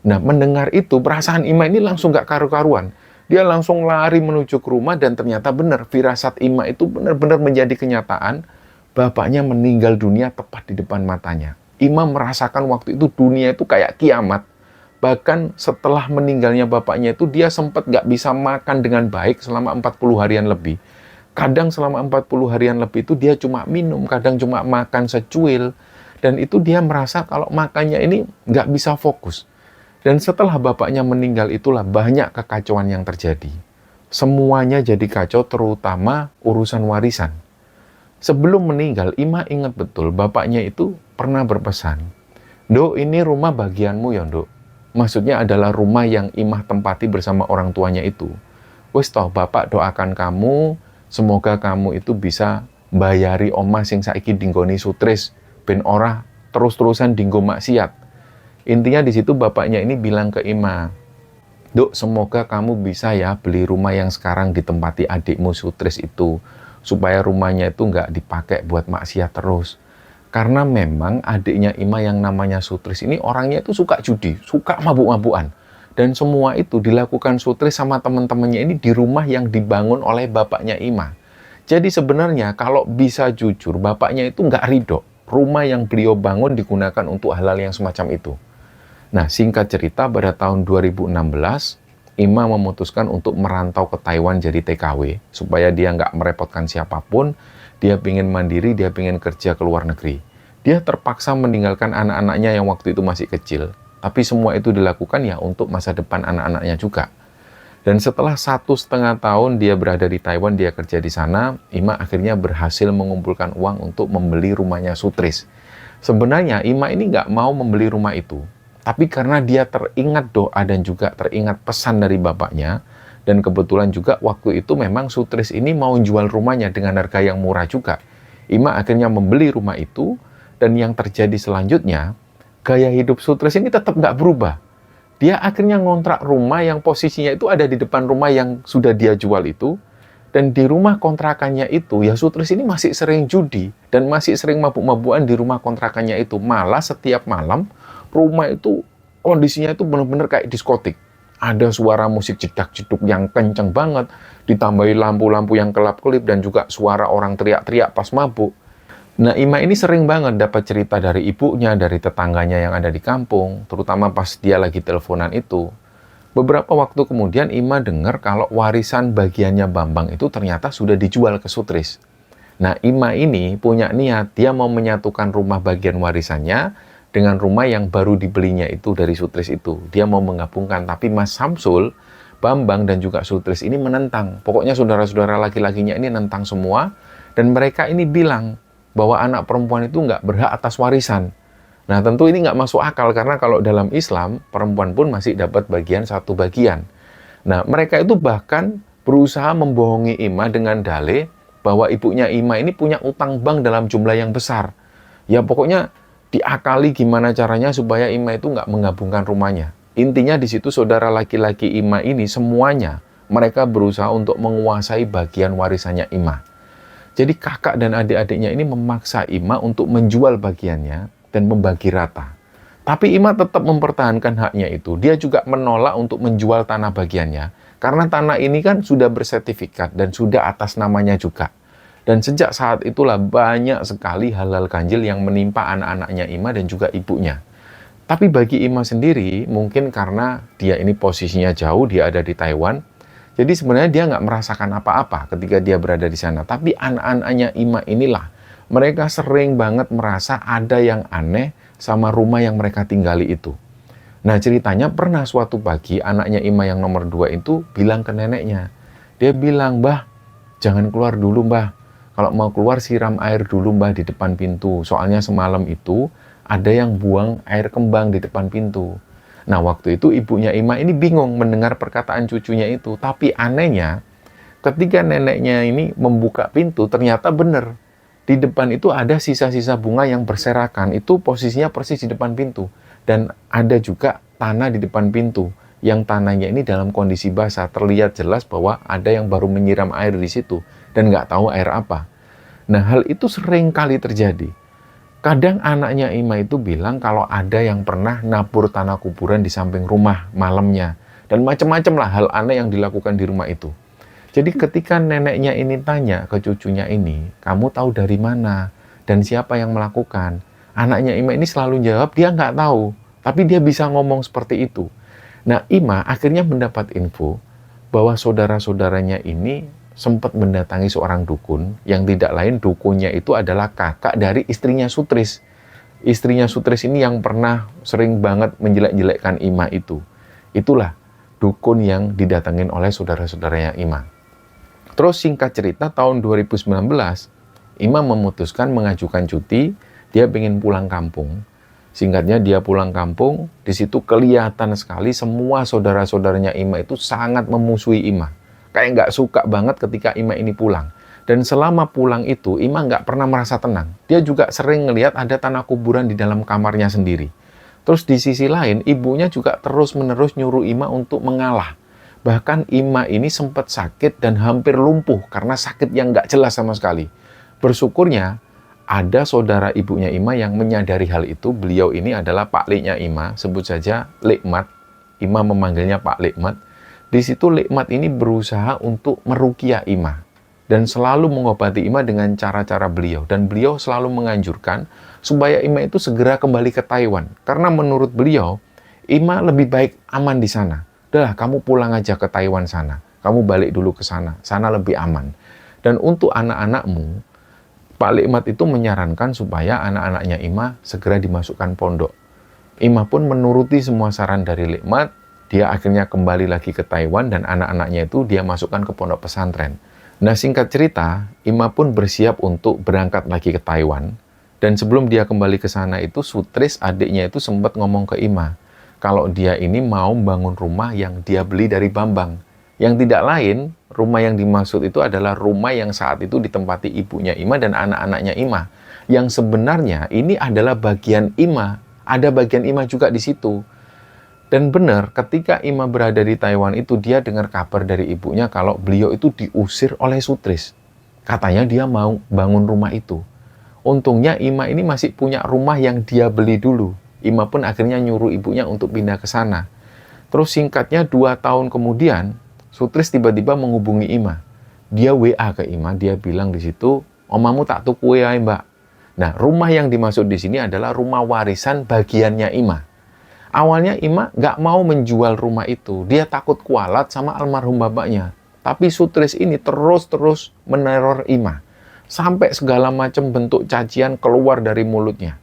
Nah, mendengar itu, perasaan Ima ini langsung gak karu-karuan. Dia langsung lari menuju ke rumah dan ternyata benar, firasat Ima itu benar-benar menjadi kenyataan. Bapaknya meninggal dunia tepat di depan matanya. Ima merasakan waktu itu dunia itu kayak kiamat. Bahkan setelah meninggalnya bapaknya itu, dia sempat nggak bisa makan dengan baik selama 40 harian lebih. Kadang selama 40 harian lebih itu dia cuma minum, kadang cuma makan secuil. Dan itu dia merasa kalau makannya ini nggak bisa fokus. Dan setelah bapaknya meninggal itulah banyak kekacauan yang terjadi. Semuanya jadi kacau, terutama urusan warisan. Sebelum meninggal, Ima ingat betul bapaknya itu pernah berpesan, "Nduk, ini rumah bagianmu ya, Nduk." Maksudnya adalah rumah yang Imah tempati bersama orang tuanya itu. Wis toh, bapak doakan kamu, semoga kamu itu bisa bayari omah sing saiki dinggoni sutris ben ora terus-terusan dinggo maksiat. Intinya di situ bapaknya ini bilang ke Ima, Duk, semoga kamu bisa ya beli rumah yang sekarang ditempati adikmu Sutris itu, supaya rumahnya itu nggak dipakai buat maksiat terus. Karena memang adiknya Ima yang namanya Sutris ini orangnya itu suka judi, suka mabuk-mabukan. Dan semua itu dilakukan Sutris sama teman-temannya ini di rumah yang dibangun oleh bapaknya Ima. Jadi sebenarnya kalau bisa jujur, bapaknya itu nggak ridho. Rumah yang beliau bangun digunakan untuk hal-hal yang semacam itu. Nah, singkat cerita, pada tahun 2016, Ima memutuskan untuk merantau ke Taiwan jadi TKW, supaya dia nggak merepotkan siapapun, dia pengen mandiri, dia pengen kerja ke luar negeri. Dia terpaksa meninggalkan anak-anaknya yang waktu itu masih kecil, tapi semua itu dilakukan ya untuk masa depan anak-anaknya juga. Dan setelah 1,5 tahun dia berada di Taiwan, dia kerja di sana, Ima akhirnya berhasil mengumpulkan uang untuk membeli rumahnya Sutris. Sebenarnya Ima ini nggak mau membeli rumah itu, tapi karena dia teringat doa dan juga teringat pesan dari bapaknya, dan kebetulan juga waktu itu memang Sutris ini mau jual rumahnya dengan harga yang murah juga. Ima akhirnya membeli rumah itu, dan yang terjadi selanjutnya, gaya hidup Sutris ini tetap nggak berubah. Dia akhirnya ngontrak rumah yang posisinya itu ada di depan rumah yang sudah dia jual itu, dan di rumah kontrakannya itu, ya Sutris ini masih sering judi, dan masih sering mabuk-mabukan di rumah kontrakannya itu. Malah setiap malam, rumah itu kondisinya itu benar-benar kayak diskotik. Ada suara musik jedak-jeduk yang kenceng banget, ditambahi lampu-lampu yang kelap-kelip, dan juga suara orang teriak-teriak pas mabuk. Nah, Ima ini sering banget dapat cerita dari ibunya, dari tetangganya yang ada di kampung, terutama pas dia lagi teleponan itu. Beberapa waktu kemudian Ima dengar kalau warisan bagiannya Bambang itu ternyata sudah dijual ke Sutris. Nah, Ima ini punya niat, dia mau menyatukan rumah bagian warisannya dengan rumah yang baru dibelinya itu dari Sutris itu. Dia mau menggabungkan, tapi Mas Samsul, Bambang, dan juga Sutris ini menentang. Pokoknya saudara-saudara laki-lakinya ini nentang semua, dan mereka ini bilang bahwa anak perempuan itu nggak berhak atas warisan. Nah, tentu ini nggak masuk akal, karena kalau dalam Islam, perempuan pun masih dapat satu bagian. Nah, mereka itu bahkan berusaha membohongi Ima dengan dalih bahwa ibunya Ima ini punya utang bank dalam jumlah yang besar. Ya, pokoknya diakali gimana caranya supaya Ima itu nggak menggabungkan rumahnya. Intinya di situ saudara laki-laki Ima ini semuanya mereka berusaha untuk menguasai bagian warisannya Ima. Jadi kakak dan adik-adiknya ini memaksa Ima untuk menjual bagiannya dan membagi rata. Tapi Ima tetap mempertahankan haknya itu. Dia juga menolak untuk menjual tanah bagiannya, karena tanah ini kan sudah bersertifikat dan sudah atas namanya juga. Dan sejak saat itulah banyak sekali hal-hal ganjil yang menimpa anak-anaknya Ima dan juga ibunya. Tapi bagi Ima sendiri, mungkin karena dia ini posisinya jauh, dia ada di Taiwan, jadi sebenarnya dia nggak merasakan apa-apa ketika dia berada di sana. Tapi anak-anaknya Ima inilah, mereka sering banget merasa ada yang aneh sama rumah yang mereka tinggali itu. Nah, ceritanya pernah suatu pagi anaknya Ima yang nomor 2 itu bilang ke neneknya. Dia bilang, "Mbah, jangan keluar dulu, Mbah. Kalau mau keluar siram air dulu, Mbah, di depan pintu. Soalnya semalam itu ada yang buang air kembang di depan pintu." Nah, waktu itu ibunya Ima ini bingung mendengar perkataan cucunya itu. Tapi anehnya, ketika neneknya ini membuka pintu, ternyata benar. Di depan itu ada sisa-sisa bunga yang berserakan. Itu posisinya persis di depan pintu. Dan ada juga tanah di depan pintu. Yang tanahnya ini dalam kondisi basah. Terlihat jelas bahwa ada yang baru menyiram air di situ. Dan nggak tahu air apa. Nah, hal itu sering kali terjadi. Kadang anaknya Ima itu bilang kalau ada yang pernah nabur tanah kuburan di samping rumah malamnya. Dan macam-macam lah hal aneh yang dilakukan di rumah itu. Jadi ketika neneknya ini tanya ke cucunya ini, "Kamu tahu dari mana? Dan siapa yang melakukan?" Anaknya Ima ini selalu jawab, dia nggak tahu. Tapi dia bisa ngomong seperti itu. Nah, Ima akhirnya mendapat info bahwa saudara-saudaranya ini sempat mendatangi seorang dukun, yang tidak lain dukunnya itu adalah kakak dari istrinya Sutris. Istrinya Sutris ini yang pernah sering banget menjelek-jelekkan Ima itu. Itulah dukun yang didatengin oleh saudara-saudaranya Ima. Terus singkat cerita, tahun 2019, Ima memutuskan mengajukan cuti, dia pengen pulang kampung. Singkatnya dia pulang kampung, di situ kelihatan sekali semua saudara-saudaranya Ima itu sangat memusuhi Ima. Kayak nggak suka banget ketika Ima ini pulang. Dan selama pulang itu, Ima nggak pernah merasa tenang. Dia juga sering ngelihat ada tanah kuburan di dalam kamarnya sendiri. Terus di sisi lain, ibunya juga terus-menerus nyuruh Ima untuk mengalah. Bahkan Ima ini sempat sakit dan hampir lumpuh karena sakit yang nggak jelas sama sekali. Bersyukurnya, ada saudara ibunya Ima yang menyadari hal itu. Beliau ini adalah Pak Leknya Ima, sebut saja Lekmat. Ima memanggilnya Pak Lekmat. Di situ Lekmat ini berusaha untuk meruqyah Ima dan selalu mengobati Ima dengan cara-cara beliau. Dan beliau selalu menganjurkan supaya Ima itu segera kembali ke Taiwan. Karena menurut beliau, Ima lebih baik aman di sana. Udahlah, kamu pulang aja ke Taiwan sana. Kamu balik dulu ke sana. Sana lebih aman. Dan untuk anak-anakmu, Pak Lekmat itu menyarankan supaya anak-anaknya Ima segera dimasukkan pondok. Ima pun menuruti semua saran dari Lekmat. Dia akhirnya kembali lagi ke Taiwan dan anak-anaknya itu dia masukkan ke pondok pesantren. Nah, singkat cerita, Ima pun bersiap untuk berangkat lagi ke Taiwan. Dan sebelum dia kembali ke sana itu, Sutris adiknya itu sempat ngomong ke Ima kalau dia ini mau bangun rumah yang dia beli dari Bambang. Yang tidak lain, rumah yang dimaksud itu adalah rumah yang saat itu ditempati ibunya Ima dan anak-anaknya Ima. Yang sebenarnya ini adalah bagian Ima. Ada bagian Ima juga di situ. Dan benar, ketika Ima berada di Taiwan itu, dia dengar kabar dari ibunya kalau beliau itu diusir oleh Sutris. Katanya dia mau bangun rumah itu. Untungnya Ima ini masih punya rumah yang dia beli dulu. Ima pun akhirnya nyuruh ibunya untuk pindah ke sana. Terus singkatnya 2 tahun kemudian, Sutris tiba-tiba menghubungi Ima. Dia WA ke Ima, dia bilang di situ, omamu tak tuku ya mbak. Nah, rumah yang dimaksud di sini adalah rumah warisan bagiannya Ima. Awalnya Ima nggak mau menjual rumah itu, dia takut kualat sama almarhum bapaknya. Tapi Sutris ini terus-terus meneror Ima. Sampai segala macam bentuk cacian keluar dari mulutnya.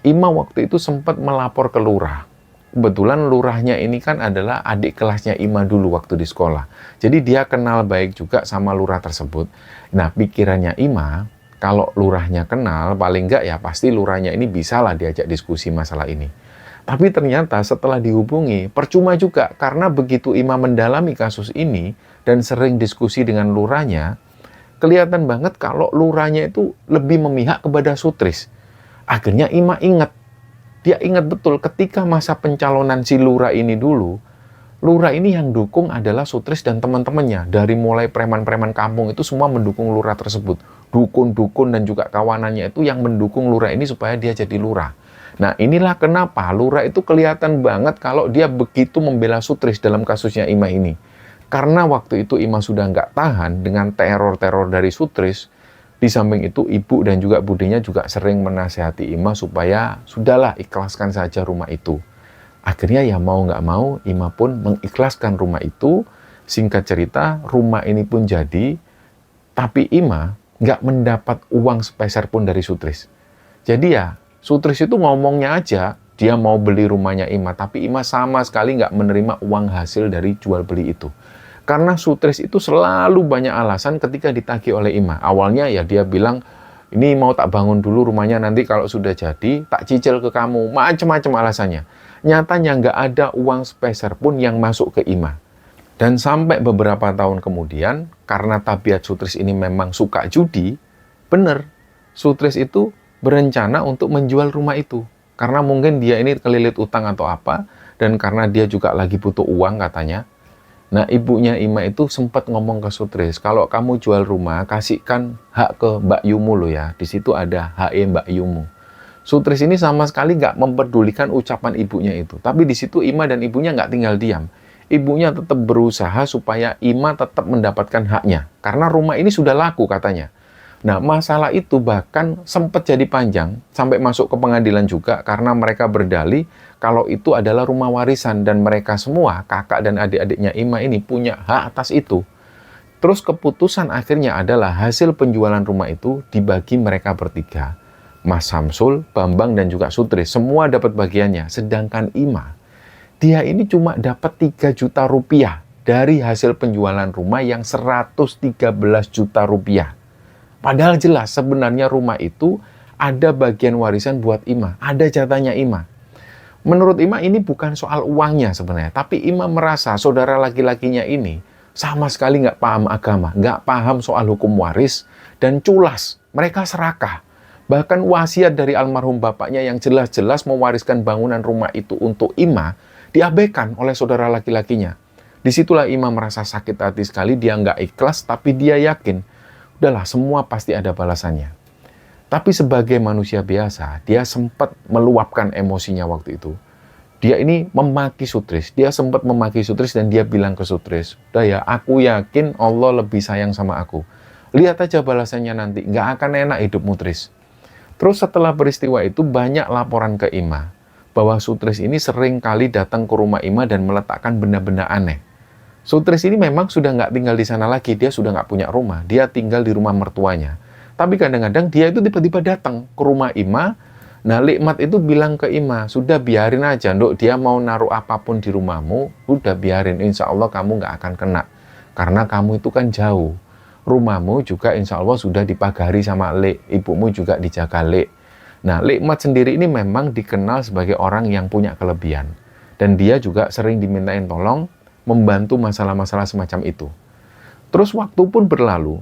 Ima waktu itu sempat melapor ke lurah. Kebetulan lurahnya ini kan adalah adik kelasnya Ima dulu waktu di sekolah. Jadi dia kenal baik juga sama lurah tersebut. Nah, pikirannya Ima, kalau lurahnya kenal, paling enggak ya pasti lurahnya ini bisalah diajak diskusi masalah ini. Tapi ternyata setelah dihubungi, percuma juga. Karena begitu Ima mendalami kasus ini dan sering diskusi dengan lurahnya, kelihatan banget kalau lurahnya itu lebih memihak kepada Sutris. Akhirnya Ima ingat. Dia ingat betul ketika masa pencalonan si lurah ini dulu, lurah ini yang dukung adalah Sutris dan teman-temannya. Dari mulai preman-preman kampung itu semua mendukung lurah tersebut. Dukun-dukun dan juga kawanannya itu yang mendukung lurah ini supaya dia jadi lurah. Nah, inilah kenapa lurah itu kelihatan banget kalau dia begitu membela Sutris dalam kasusnya Ima ini. Karena waktu itu Ima sudah nggak tahan dengan teror-teror dari Sutris. Di samping itu, ibu dan juga budenya juga sering menasihati Ima supaya sudahlah ikhlaskan saja rumah itu. Akhirnya ya mau nggak mau, Ima pun mengikhlaskan rumah itu. Singkat cerita, rumah ini pun jadi, tapi Ima nggak mendapat uang sepeser pun dari Sutris. Jadi ya, Sutris itu ngomongnya aja, dia mau beli rumahnya Ima, tapi Ima sama sekali nggak menerima uang hasil dari jual beli itu. Karena Sutris itu selalu banyak alasan ketika ditagih oleh Ima. Awalnya ya dia bilang, ini mau tak bangun dulu rumahnya, nanti kalau sudah jadi, tak cicil ke kamu. Macam-macam alasannya. Nyatanya nggak ada uang sepeser pun yang masuk ke Ima. Dan sampai beberapa tahun kemudian, karena tabiat Sutris ini memang suka judi, bener, Sutris itu berencana untuk menjual rumah itu. Karena mungkin dia ini kelilit utang atau apa, dan karena dia juga lagi butuh uang katanya. Nah, ibunya Ima itu sempat ngomong ke Sutris, kalau kamu jual rumah, kasihkan hak ke Mbak Yumu lo ya. Di situ ada HE Mbak Yumu. Sutris ini sama sekali nggak memperdulikan ucapan ibunya itu. Tapi di situ Ima dan ibunya nggak tinggal diam. Ibunya tetap berusaha supaya Ima tetap mendapatkan haknya. Karena rumah ini sudah laku katanya. Nah, masalah itu bahkan sempat jadi panjang, sampai masuk ke pengadilan juga, karena mereka berdalih kalau itu adalah rumah warisan, dan mereka semua, kakak dan adik-adiknya Ima ini punya hak atas itu. Terus keputusan akhirnya adalah hasil penjualan rumah itu dibagi mereka bertiga. Mas Samsul, Bambang, dan juga Sutris, semua dapat bagiannya. Sedangkan Ima, dia ini cuma dapat 3 juta rupiah dari hasil penjualan rumah yang 113 juta rupiah. Padahal jelas sebenarnya rumah itu ada bagian warisan buat Ima, ada jatahnya Ima. Menurut Ima ini bukan soal uangnya sebenarnya, tapi Ima merasa saudara laki-lakinya ini sama sekali nggak paham agama, nggak paham soal hukum waris, dan culas. Mereka serakah. Bahkan wasiat dari almarhum bapaknya yang jelas-jelas mewariskan bangunan rumah itu untuk Ima, diabaikan oleh saudara laki-lakinya. Disitulah Ima merasa sakit hati sekali, dia nggak ikhlas, tapi dia yakin, udahlah semua pasti ada balasannya. Tapi sebagai manusia biasa, dia sempat meluapkan emosinya waktu itu. Dia ini memaki Sutris, dia sempat memaki Sutris dan dia bilang ke Sutris, udah ya, aku yakin Allah lebih sayang sama aku. Lihat aja balasannya nanti, nggak akan enak hidupmu, Tris. Terus setelah peristiwa itu banyak laporan ke Ima bahwa Sutris ini sering kali datang ke rumah Ima dan meletakkan benda-benda aneh. Sutris ini memang sudah nggak tinggal di sana lagi, dia sudah nggak punya rumah, dia tinggal di rumah mertuanya. Tapi kadang-kadang dia itu tiba-tiba datang ke rumah Ima. Nah, Likmat itu bilang ke Ima, sudah biarin aja, Nduk, dia mau naruh apapun di rumahmu, udah biarin, insya Allah kamu nggak akan kena. Karena kamu itu kan jauh. Rumahmu juga insya Allah sudah dipagari sama Lek, ibumu juga dijaga Lek. Nah, Likmat sendiri ini memang dikenal sebagai orang yang punya kelebihan. Dan dia juga sering dimintain tolong membantu masalah-masalah semacam itu. Terus waktu pun berlalu,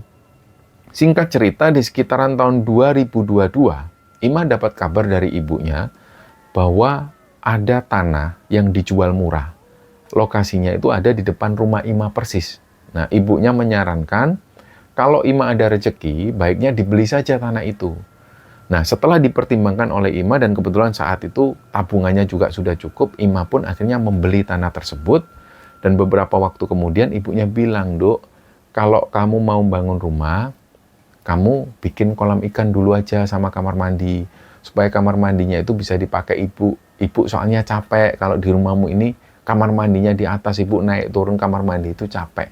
singkat cerita di sekitaran tahun 2022, Ima dapat kabar dari ibunya bahwa ada tanah yang dijual murah. Lokasinya itu ada di depan rumah Ima persis. Nah, ibunya menyarankan, kalau Ima ada rezeki, baiknya dibeli saja tanah itu. Nah, setelah dipertimbangkan oleh Ima dan kebetulan saat itu tabungannya juga sudah cukup, Ima pun akhirnya membeli tanah tersebut. Dan beberapa waktu kemudian ibunya bilang, Dok, kalau kamu mau bangun rumah, kamu bikin kolam ikan dulu aja sama kamar mandi. Supaya kamar mandinya itu bisa dipakai ibu. Ibu soalnya capek, kalau di rumahmu ini kamar mandinya di atas, ibu naik turun kamar mandi itu capek.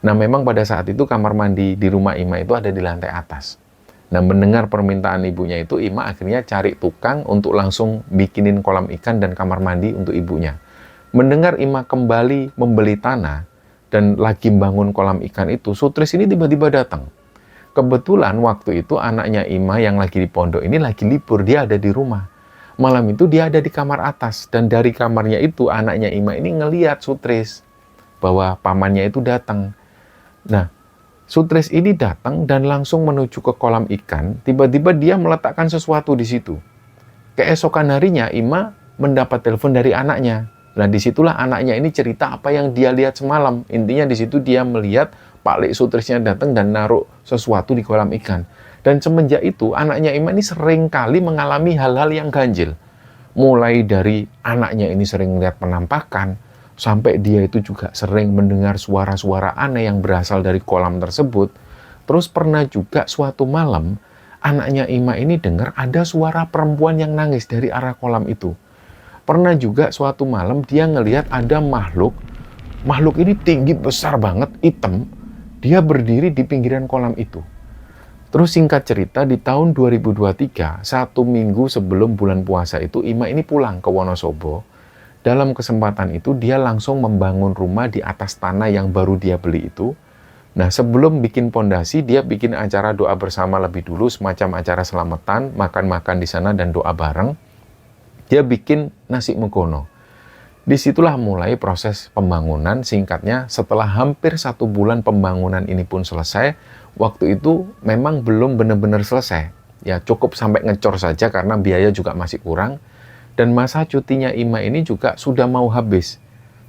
Nah, memang pada saat itu kamar mandi di rumah Ima itu ada di lantai atas. Nah, mendengar permintaan ibunya itu, Ima akhirnya cari tukang untuk langsung bikinin kolam ikan dan kamar mandi untuk ibunya. Mendengar Ima kembali membeli tanah dan lagi bangun kolam ikan itu, Sutris ini tiba-tiba datang. Kebetulan waktu itu anaknya Ima yang lagi di pondok ini lagi libur, dia ada di rumah. Malam itu dia ada di kamar atas, dan dari kamarnya itu anaknya Ima ini ngeliat Sutris bahwa pamannya itu datang. Nah, Sutris ini datang dan langsung menuju ke kolam ikan. Tiba-tiba dia meletakkan sesuatu di situ. Keesokan harinya, Ima mendapat telepon dari anaknya. Nah, disitulah anaknya ini cerita apa yang dia lihat semalam. Intinya di situ dia melihat Pak Lik Sutrisnya datang dan naruh sesuatu di kolam ikan. Dan semenjak itu, anaknya Ima ini sering kali mengalami hal-hal yang ganjil. Mulai dari anaknya ini sering melihat penampakan, sampai dia itu juga sering mendengar suara-suara aneh yang berasal dari kolam tersebut. Terus pernah juga suatu malam, anaknya Ima ini dengar ada suara perempuan yang nangis dari arah kolam itu. Pernah juga suatu malam dia ngelihat ada makhluk ini tinggi besar banget, hitam. Dia berdiri di pinggiran kolam itu. Terus singkat cerita, di tahun 2023, 1 minggu sebelum bulan puasa itu, Ima ini pulang ke Wonosobo. Dalam kesempatan itu, dia langsung membangun rumah di atas tanah yang baru dia beli itu. Nah, sebelum bikin pondasi, dia bikin acara doa bersama lebih dulu, semacam acara selamatan, makan-makan di sana dan doa bareng. Dia bikin nasi megono. Disitulah mulai proses pembangunan. Singkatnya, setelah hampir 1 bulan pembangunan ini pun selesai, waktu itu memang belum benar-benar selesai. Ya, cukup sampai ngecor saja karena biaya juga masih kurang. Dan masa cutinya Ima ini juga sudah mau habis.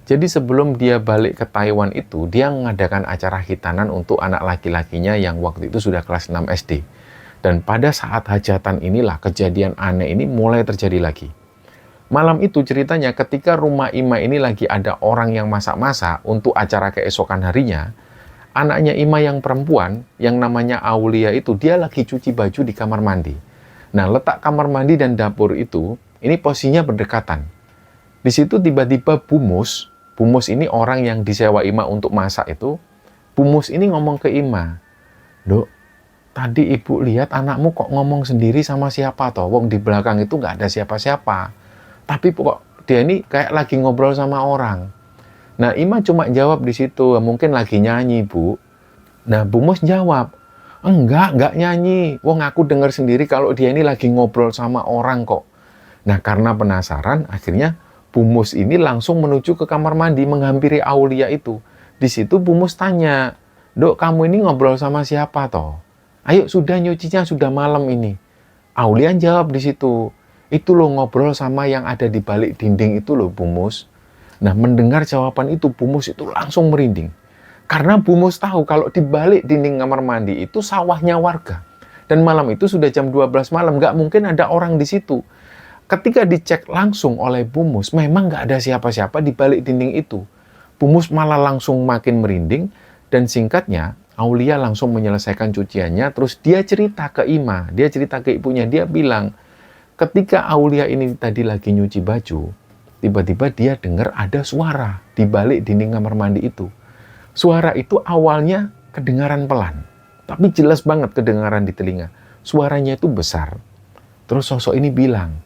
Jadi sebelum dia balik ke Taiwan itu, dia mengadakan acara hitanan untuk anak laki-lakinya yang waktu itu sudah kelas 6 SD. Dan pada saat hajatan inilah kejadian aneh ini mulai terjadi lagi. Malam itu ceritanya ketika rumah Ima ini lagi ada orang yang masak-masak untuk acara keesokan harinya, anaknya Ima yang perempuan, yang namanya Aulia itu, dia lagi cuci baju di kamar mandi. Nah, letak kamar mandi dan dapur itu, ini posisinya berdekatan. Di situ tiba-tiba Bumus ini orang yang disewa Ima untuk masak itu, Bumus ini ngomong ke Ima, Dok, tadi ibu lihat anakmu kok ngomong sendiri sama siapa toh? Wong di belakang itu nggak ada siapa-siapa. Tapi kok dia ini kayak lagi ngobrol sama orang. Nah, Ima cuma jawab di situ, mungkin lagi nyanyi, Bu. Nah, Bumus jawab, enggak nyanyi. Wong aku dengar sendiri kalau dia ini lagi ngobrol sama orang kok. Nah, karena penasaran, akhirnya Bumus ini langsung menuju ke kamar mandi menghampiri Aulia itu. Di situ Bumus tanya, Dok, kamu ini ngobrol sama siapa toh? Ayo sudah nyucinya, sudah malam ini. Aulia jawab di situ, itu loh ngobrol sama yang ada di balik dinding itu loh Bu Mus. Nah mendengar jawaban itu Bu Mus itu langsung merinding. Karena Bu Mus tahu kalau di balik dinding kamar mandi itu sawahnya warga. Dan malam itu sudah jam 12 malam, nggak mungkin ada orang di situ. Ketika dicek langsung oleh Bu Mus, memang nggak ada siapa-siapa di balik dinding itu. Bu Mus malah langsung makin merinding, dan singkatnya, Aulia langsung menyelesaikan cuciannya, terus dia cerita ke Ima, dia cerita ke ibunya, dia bilang, ketika Aulia ini tadi lagi nyuci baju, tiba-tiba dia dengar ada suara di balik dinding kamar mandi itu. Suara itu awalnya kedengaran pelan, tapi jelas banget kedengaran di telinga. Suaranya itu besar. Terus sosok ini bilang,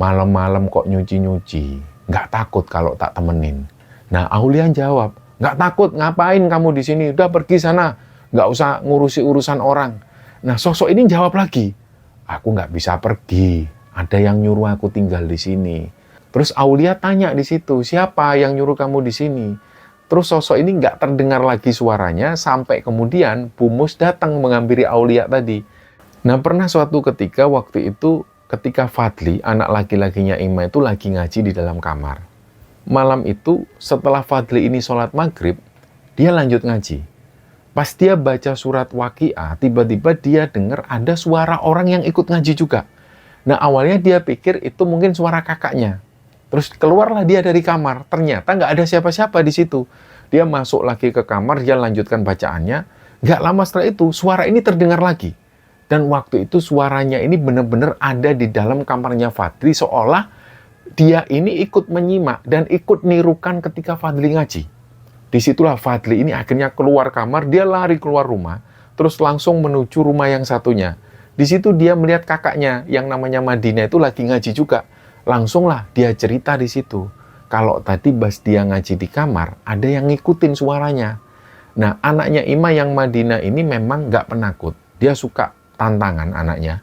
malam-malam kok nyuci-nyuci, nggak takut kalau tak temenin. Nah, Aulia jawab, nggak takut, ngapain kamu di sini? Udah pergi sana, nggak usah ngurusi urusan orang. Nah, sosok ini jawab lagi, aku nggak bisa pergi, ada yang nyuruh aku tinggal di sini. Terus Aulia tanya di situ, siapa yang nyuruh kamu di sini? Terus sosok ini nggak terdengar lagi suaranya, sampai kemudian Bu Mus datang menghampiri Aulia tadi. Nah, pernah suatu ketika waktu itu, ketika Fadli, anak laki-lakinya Ima itu lagi ngaji di dalam kamar. Malam itu, setelah Fadli ini sholat maghrib, dia lanjut ngaji. Pas dia baca surat Waqiah, tiba-tiba dia dengar ada suara orang yang ikut ngaji juga. Nah, awalnya dia pikir itu mungkin suara kakaknya. Terus keluarlah dia dari kamar, ternyata nggak ada siapa-siapa di situ. Dia masuk lagi ke kamar, dia lanjutkan bacaannya. Nggak lama setelah itu, suara ini terdengar lagi. Dan waktu itu suaranya ini benar-benar ada di dalam kamarnya Fadli, seolah dia ini ikut menyimak dan ikut nirukan ketika Fadli ngaji. Disitulah Fadli ini akhirnya keluar kamar, dia lari keluar rumah, terus langsung menuju rumah yang satunya. Di situ dia melihat kakaknya yang namanya Madinah itu lagi ngaji juga. Langsunglah dia cerita di situ. Kalau tadi pas dia ngaji di kamar, ada yang ngikutin suaranya. Nah, anaknya Ima yang Madinah ini memang nggak penakut. Dia suka tantangan anaknya.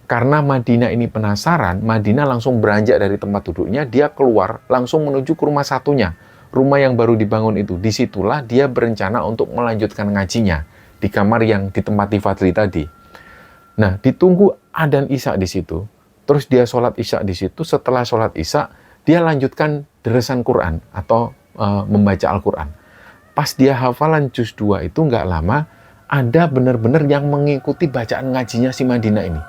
Karena Madinah ini penasaran, Madinah langsung beranjak dari tempat duduknya, dia keluar langsung menuju ke rumah satunya. Rumah yang baru dibangun itu. Disitulah dia berencana untuk melanjutkan ngajinya di kamar yang ditempati Fadli tadi. Nah, ditunggu adzan Isya di situ. Terus dia sholat Isya di situ. Setelah sholat Isya, dia lanjutkan deresan Quran atau membaca Al-Quran. Pas dia hafalan juz 2 itu nggak lama, ada benar-benar yang mengikuti bacaan ngajinya si Madinah ini.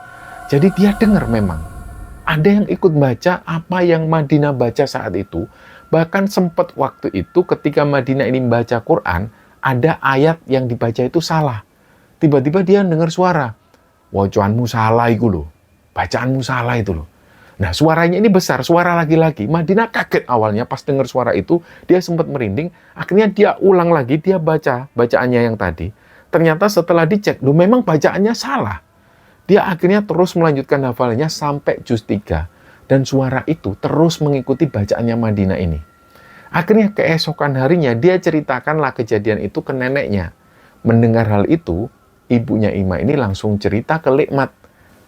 Jadi dia dengar memang. Ada yang ikut baca apa yang Madinah baca saat itu. Bahkan sempat waktu itu ketika Madinah ini membaca Quran, ada ayat yang dibaca itu salah. Tiba-tiba dia dengar suara, wajahanmu salah itu loh. Bacaanmu salah itu loh. Nah, suaranya ini besar, suara laki-laki. Madinah kaget awalnya pas dengar suara itu, dia sempat merinding. Akhirnya dia ulang lagi, dia baca bacaannya yang tadi. Ternyata setelah dicek, loh memang bacaannya salah. Dia akhirnya terus melanjutkan hafalannya sampai juz 3. Dan suara itu terus mengikuti bacaannya Madinah ini. Akhirnya keesokan harinya, dia ceritakanlah kejadian itu ke neneknya. Mendengar hal itu, ibunya Ima ini langsung cerita ke Likmat.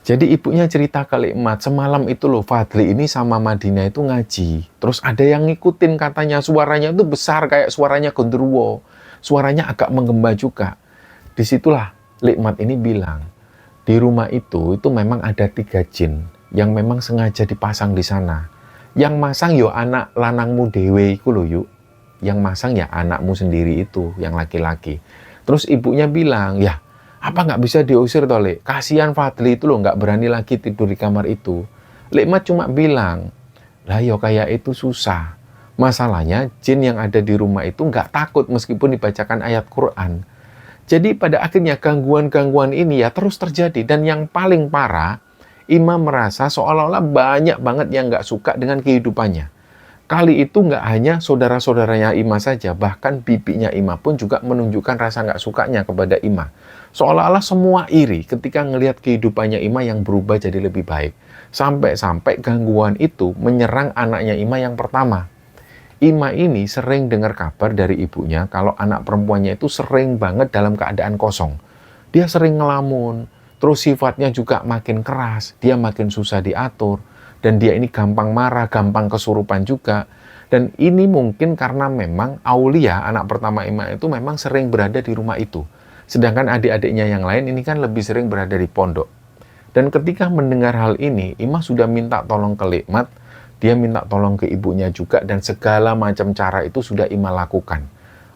Jadi ibunya cerita ke Likmat, semalam itu loh Fadli ini sama Madinah itu ngaji. Terus ada yang ngikutin katanya, suaranya itu besar kayak suaranya genderuwo. Suaranya agak menggema juga. Disitulah Likmat ini bilang, di rumah itu memang ada 3 jin yang memang sengaja dipasang di sana. Yang masang yo anak lanangmu dewe iku lho yuk. Yang masang ya anakmu sendiri itu, yang laki-laki. Terus ibunya bilang, ya apa nggak bisa diusir toh, Lek? Kasihan Fadli itu loh nggak berani lagi tidur di kamar itu. Likmat cuma bilang, lah yo kayak itu susah. Masalahnya jin yang ada di rumah itu nggak takut meskipun dibacakan ayat Quran. Jadi pada akhirnya gangguan-gangguan ini ya terus terjadi. Dan yang paling parah, Ima merasa seolah-olah banyak banget yang nggak suka dengan kehidupannya. Kali itu nggak hanya saudara-saudaranya Ima saja, bahkan bibinya Ima pun juga menunjukkan rasa nggak sukanya kepada Ima. Seolah-olah semua iri ketika ngelihat kehidupannya Ima yang berubah jadi lebih baik. Sampai-sampai gangguan itu menyerang anaknya Ima yang pertama. Ima ini sering dengar kabar dari ibunya kalau anak perempuannya itu sering banget dalam keadaan kosong. Dia sering ngelamun, terus sifatnya juga makin keras, dia makin susah diatur. Dan dia ini gampang marah, gampang kesurupan juga. Dan ini mungkin karena memang Aulia, anak pertama Ima itu memang sering berada di rumah itu. Sedangkan adik-adiknya yang lain ini kan lebih sering berada di pondok. Dan ketika mendengar hal ini, Ima sudah minta tolong ke Likmat, dia minta tolong ke ibunya juga, dan segala macam cara itu sudah Ima lakukan.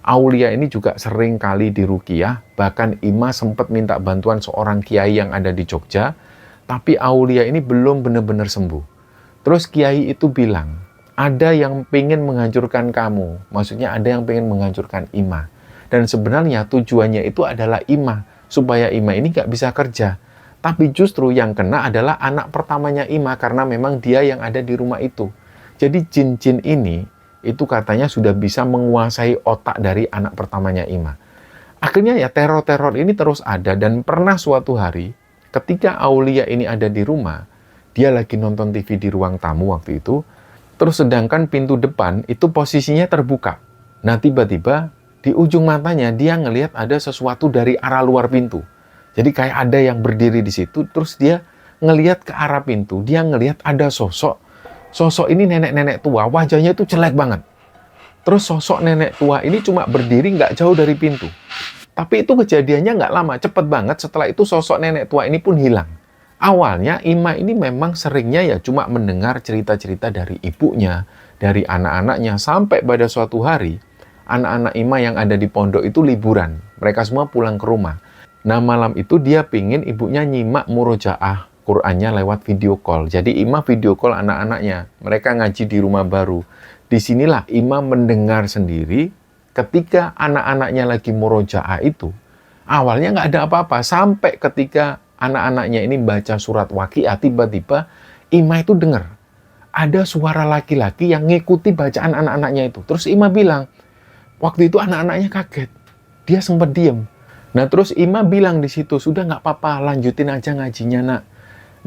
Aulia ini juga sering kali diruqyah, bahkan Ima sempat minta bantuan seorang kiai yang ada di Jogja, tapi Aulia ini belum benar-benar sembuh. Terus kiai itu bilang, ada yang pengen menghancurkan kamu, maksudnya ada yang pengen menghancurkan Ima. Dan sebenarnya tujuannya itu adalah Ima, supaya Ima ini nggak bisa kerja. Tapi justru yang kena adalah anak pertamanya Ima, karena memang dia yang ada di rumah itu. Jadi jin-jin ini, itu katanya sudah bisa menguasai otak dari anak pertamanya Ima. Akhirnya ya teror-teror ini terus ada, dan pernah suatu hari, ketika Aulia ini ada di rumah, dia lagi nonton TV di ruang tamu waktu itu, terus sedangkan pintu depan itu posisinya terbuka. Nah tiba-tiba di ujung matanya dia ngelihat ada sesuatu dari arah luar pintu. Jadi kayak ada yang berdiri di situ, terus dia ngelihat ke arah pintu, dia ngelihat ada sosok. Sosok ini nenek-nenek tua, wajahnya itu jelek banget. Terus sosok nenek tua ini cuma berdiri nggak jauh dari pintu. Tapi itu kejadiannya nggak lama, cepet banget. Setelah itu sosok nenek tua ini pun hilang. Awalnya Ima ini memang seringnya ya cuma mendengar cerita-cerita dari ibunya, dari anak-anaknya, sampai pada suatu hari, anak-anak Ima yang ada di pondok itu liburan. Mereka semua pulang ke rumah. Nah malam itu dia pingin ibunya nyimak murojaah Qur'annya lewat video call. Jadi Ima video call anak-anaknya. Mereka ngaji di rumah baru. Disinilah Ima mendengar sendiri ketika anak-anaknya lagi murojaah itu. Awalnya nggak ada apa-apa. Sampai ketika anak-anaknya ini baca surat Waqiah, tiba-tiba Ima itu dengar. Ada suara laki-laki yang ngikuti bacaan anak-anaknya itu. Terus Ima bilang, waktu itu anak-anaknya kaget. Dia sempat diem. Nah terus Ima bilang di situ, sudah nggak apa-apa, lanjutin aja ngajinya nak.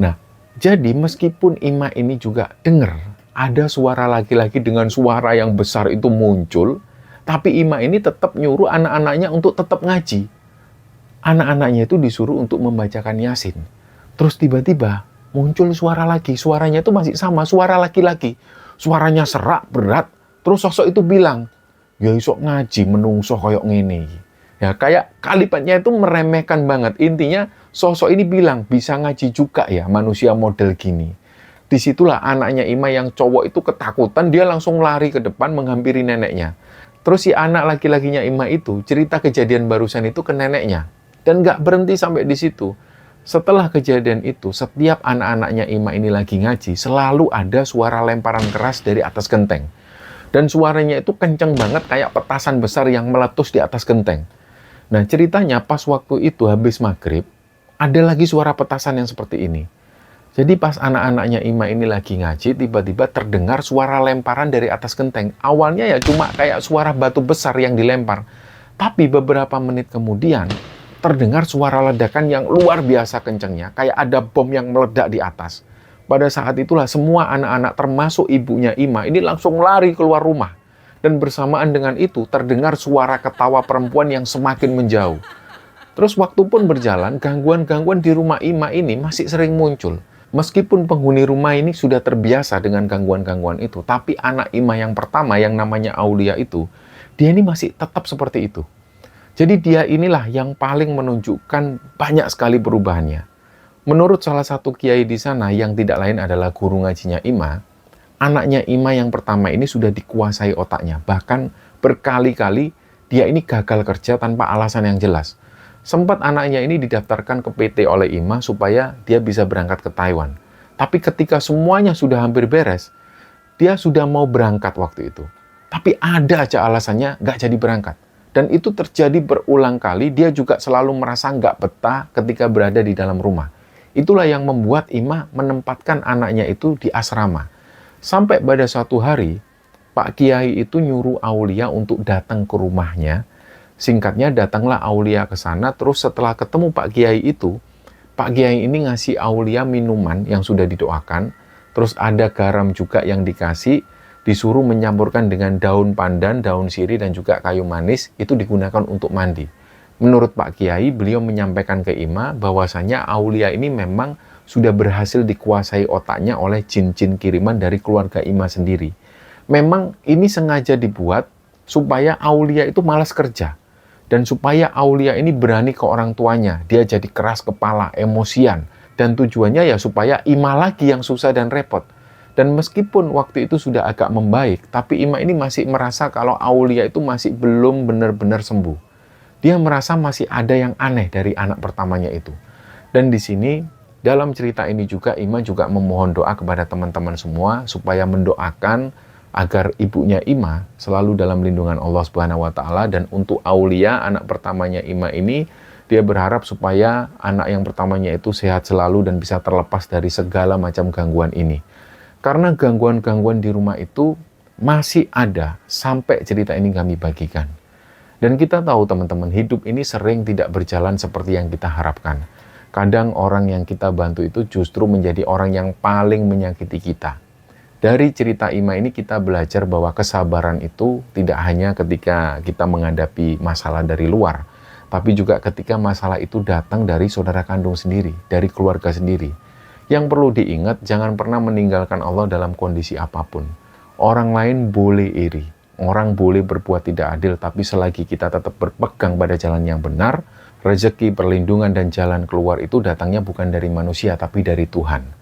Nah jadi meskipun Ima ini juga dengar ada suara laki-laki dengan suara yang besar itu muncul, tapi Ima ini tetap nyuruh anak-anaknya untuk tetap ngaji. Anak-anaknya itu disuruh untuk membacakan Yasin. Terus tiba-tiba muncul suara lagi, suaranya itu masih sama, suara laki-laki. Suaranya serak, berat. Terus sosok itu bilang, ya isok ngaji menungso koyok ngene. Ya kayak kalimatnya itu meremehkan banget. Intinya sosok ini bilang bisa ngaji juga ya manusia model gini. Disitulah anaknya Ima yang cowok itu ketakutan, dia langsung lari ke depan menghampiri neneknya. Terus si anak laki-lakinya Ima itu cerita kejadian barusan itu ke neneknya. Dan nggak berhenti sampai di situ. Setelah kejadian itu, setiap anak-anaknya Ima ini lagi ngaji, selalu ada suara lemparan keras dari atas genteng. Dan suaranya itu kenceng banget kayak petasan besar yang meletus di atas genteng. Nah ceritanya pas waktu itu habis maghrib, ada lagi suara petasan yang seperti ini. Jadi pas anak-anaknya Ima ini lagi ngaji, tiba-tiba terdengar suara lemparan dari atas genteng. Awalnya ya cuma kayak suara batu besar yang dilempar. Tapi beberapa menit kemudian, terdengar suara ledakan yang luar biasa kencengnya. Kayak ada bom yang meledak di atas. Pada saat itulah semua anak-anak termasuk ibunya Ima ini langsung lari keluar rumah. Dan bersamaan dengan itu terdengar suara ketawa perempuan yang semakin menjauh. Terus waktu pun berjalan, gangguan-gangguan di rumah Ima ini masih sering muncul. Meskipun penghuni rumah ini sudah terbiasa dengan gangguan-gangguan itu, tapi anak Ima yang pertama yang namanya Aulia itu, dia ini masih tetap seperti itu. Jadi dia inilah yang paling menunjukkan banyak sekali perubahannya. Menurut salah satu kiai di sana yang tidak lain adalah guru ngajinya Ima, anaknya Ima yang pertama ini sudah dikuasai otaknya. Bahkan berkali-kali dia ini gagal kerja tanpa alasan yang jelas. Sempat anaknya ini didaftarkan ke PT oleh Ima supaya dia bisa berangkat ke Taiwan. Tapi ketika semuanya sudah hampir beres, dia sudah mau berangkat waktu itu. Tapi ada aja alasannya nggak jadi berangkat. Dan itu terjadi berulang kali, dia juga selalu merasa nggak betah ketika berada di dalam rumah. Itulah yang membuat Ima menempatkan anaknya itu di asrama. Sampai pada suatu hari, Pak Kiai itu nyuruh Aulia untuk datang ke rumahnya. Singkatnya, datanglah Aulia ke sana, terus setelah ketemu Pak Kiai itu, Pak Kiai ini ngasih Aulia minuman yang sudah didoakan, terus ada garam juga yang dikasih, disuruh menyampurkan dengan daun pandan, daun sirih, dan juga kayu manis, itu digunakan untuk mandi. Menurut Pak Kiai, beliau menyampaikan ke Ima bahwasanya Aulia ini memang sudah berhasil dikuasai otaknya oleh jin-jin kiriman dari keluarga Ima sendiri. Memang ini sengaja dibuat supaya Aulia itu malas kerja. Dan supaya Aulia ini berani ke orang tuanya, dia jadi keras kepala, emosian. Dan tujuannya ya supaya Ima lagi yang susah dan repot. Dan meskipun waktu itu sudah agak membaik, tapi Ima ini masih merasa kalau Aulia itu masih belum benar-benar sembuh. Dia merasa masih ada yang aneh dari anak pertamanya itu. Dan di sini, dalam cerita ini juga Ima juga memohon doa kepada teman-teman semua supaya mendoakan agar ibunya Ima selalu dalam lindungan Allah Subhanahu wa taala. Dan untuk Aulia, anak pertamanya Ima ini, dia berharap supaya anak yang pertamanya itu sehat selalu dan bisa terlepas dari segala macam gangguan ini. Karena gangguan-gangguan di rumah itu masih ada sampai cerita ini kami bagikan. Dan kita tahu teman-teman, hidup ini sering tidak berjalan seperti yang kita harapkan. Kadang orang yang kita bantu itu justru menjadi orang yang paling menyakiti kita. Dari cerita Ima ini kita belajar bahwa kesabaran itu tidak hanya ketika kita menghadapi masalah dari luar, tapi juga ketika masalah itu datang dari saudara kandung sendiri, dari keluarga sendiri. Yang perlu diingat, jangan pernah meninggalkan Allah dalam kondisi apapun. Orang lain boleh iri, orang boleh berbuat tidak adil, tapi selagi kita tetap berpegang pada jalan yang benar, rezeki, perlindungan, dan jalan keluar itu datangnya bukan dari manusia, tapi dari Tuhan.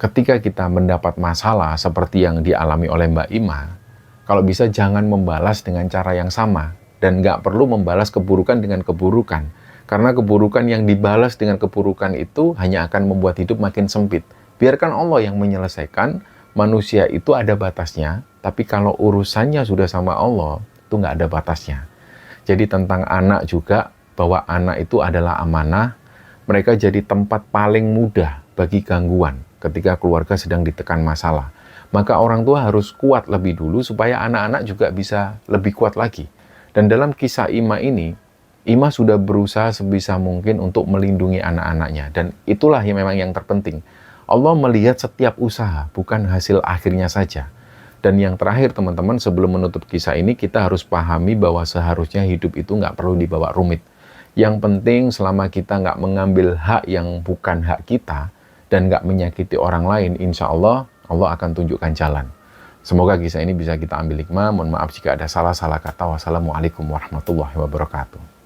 Ketika kita mendapat masalah seperti yang dialami oleh Mbak Ima, kalau bisa jangan membalas dengan cara yang sama, dan nggak perlu membalas keburukan dengan keburukan. Karena keburukan yang dibalas dengan keburukan itu hanya akan membuat hidup makin sempit. Biarkan Allah yang menyelesaikan, manusia itu ada batasnya, tapi kalau urusannya sudah sama Allah, itu nggak ada batasnya. Jadi tentang anak juga, bahwa anak itu adalah amanah, mereka jadi tempat paling mudah bagi gangguan ketika keluarga sedang ditekan masalah. Maka orang tua harus kuat lebih dulu supaya anak-anak juga bisa lebih kuat lagi. Dan dalam kisah Ima ini, Ima sudah berusaha sebisa mungkin untuk melindungi anak-anaknya. Dan itulah yang memang yang terpenting. Allah melihat setiap usaha, bukan hasil akhirnya saja. Dan yang terakhir teman-teman, sebelum menutup kisah ini, kita harus pahami bahwa seharusnya hidup itu nggak perlu dibawa rumit. Yang penting selama kita nggak mengambil hak yang bukan hak kita, dan nggak menyakiti orang lain, insya Allah, Allah akan tunjukkan jalan. Semoga kisah ini bisa kita ambil hikmah. Mohon maaf jika ada salah-salah kata. Wassalamualaikum warahmatullahi wabarakatuh.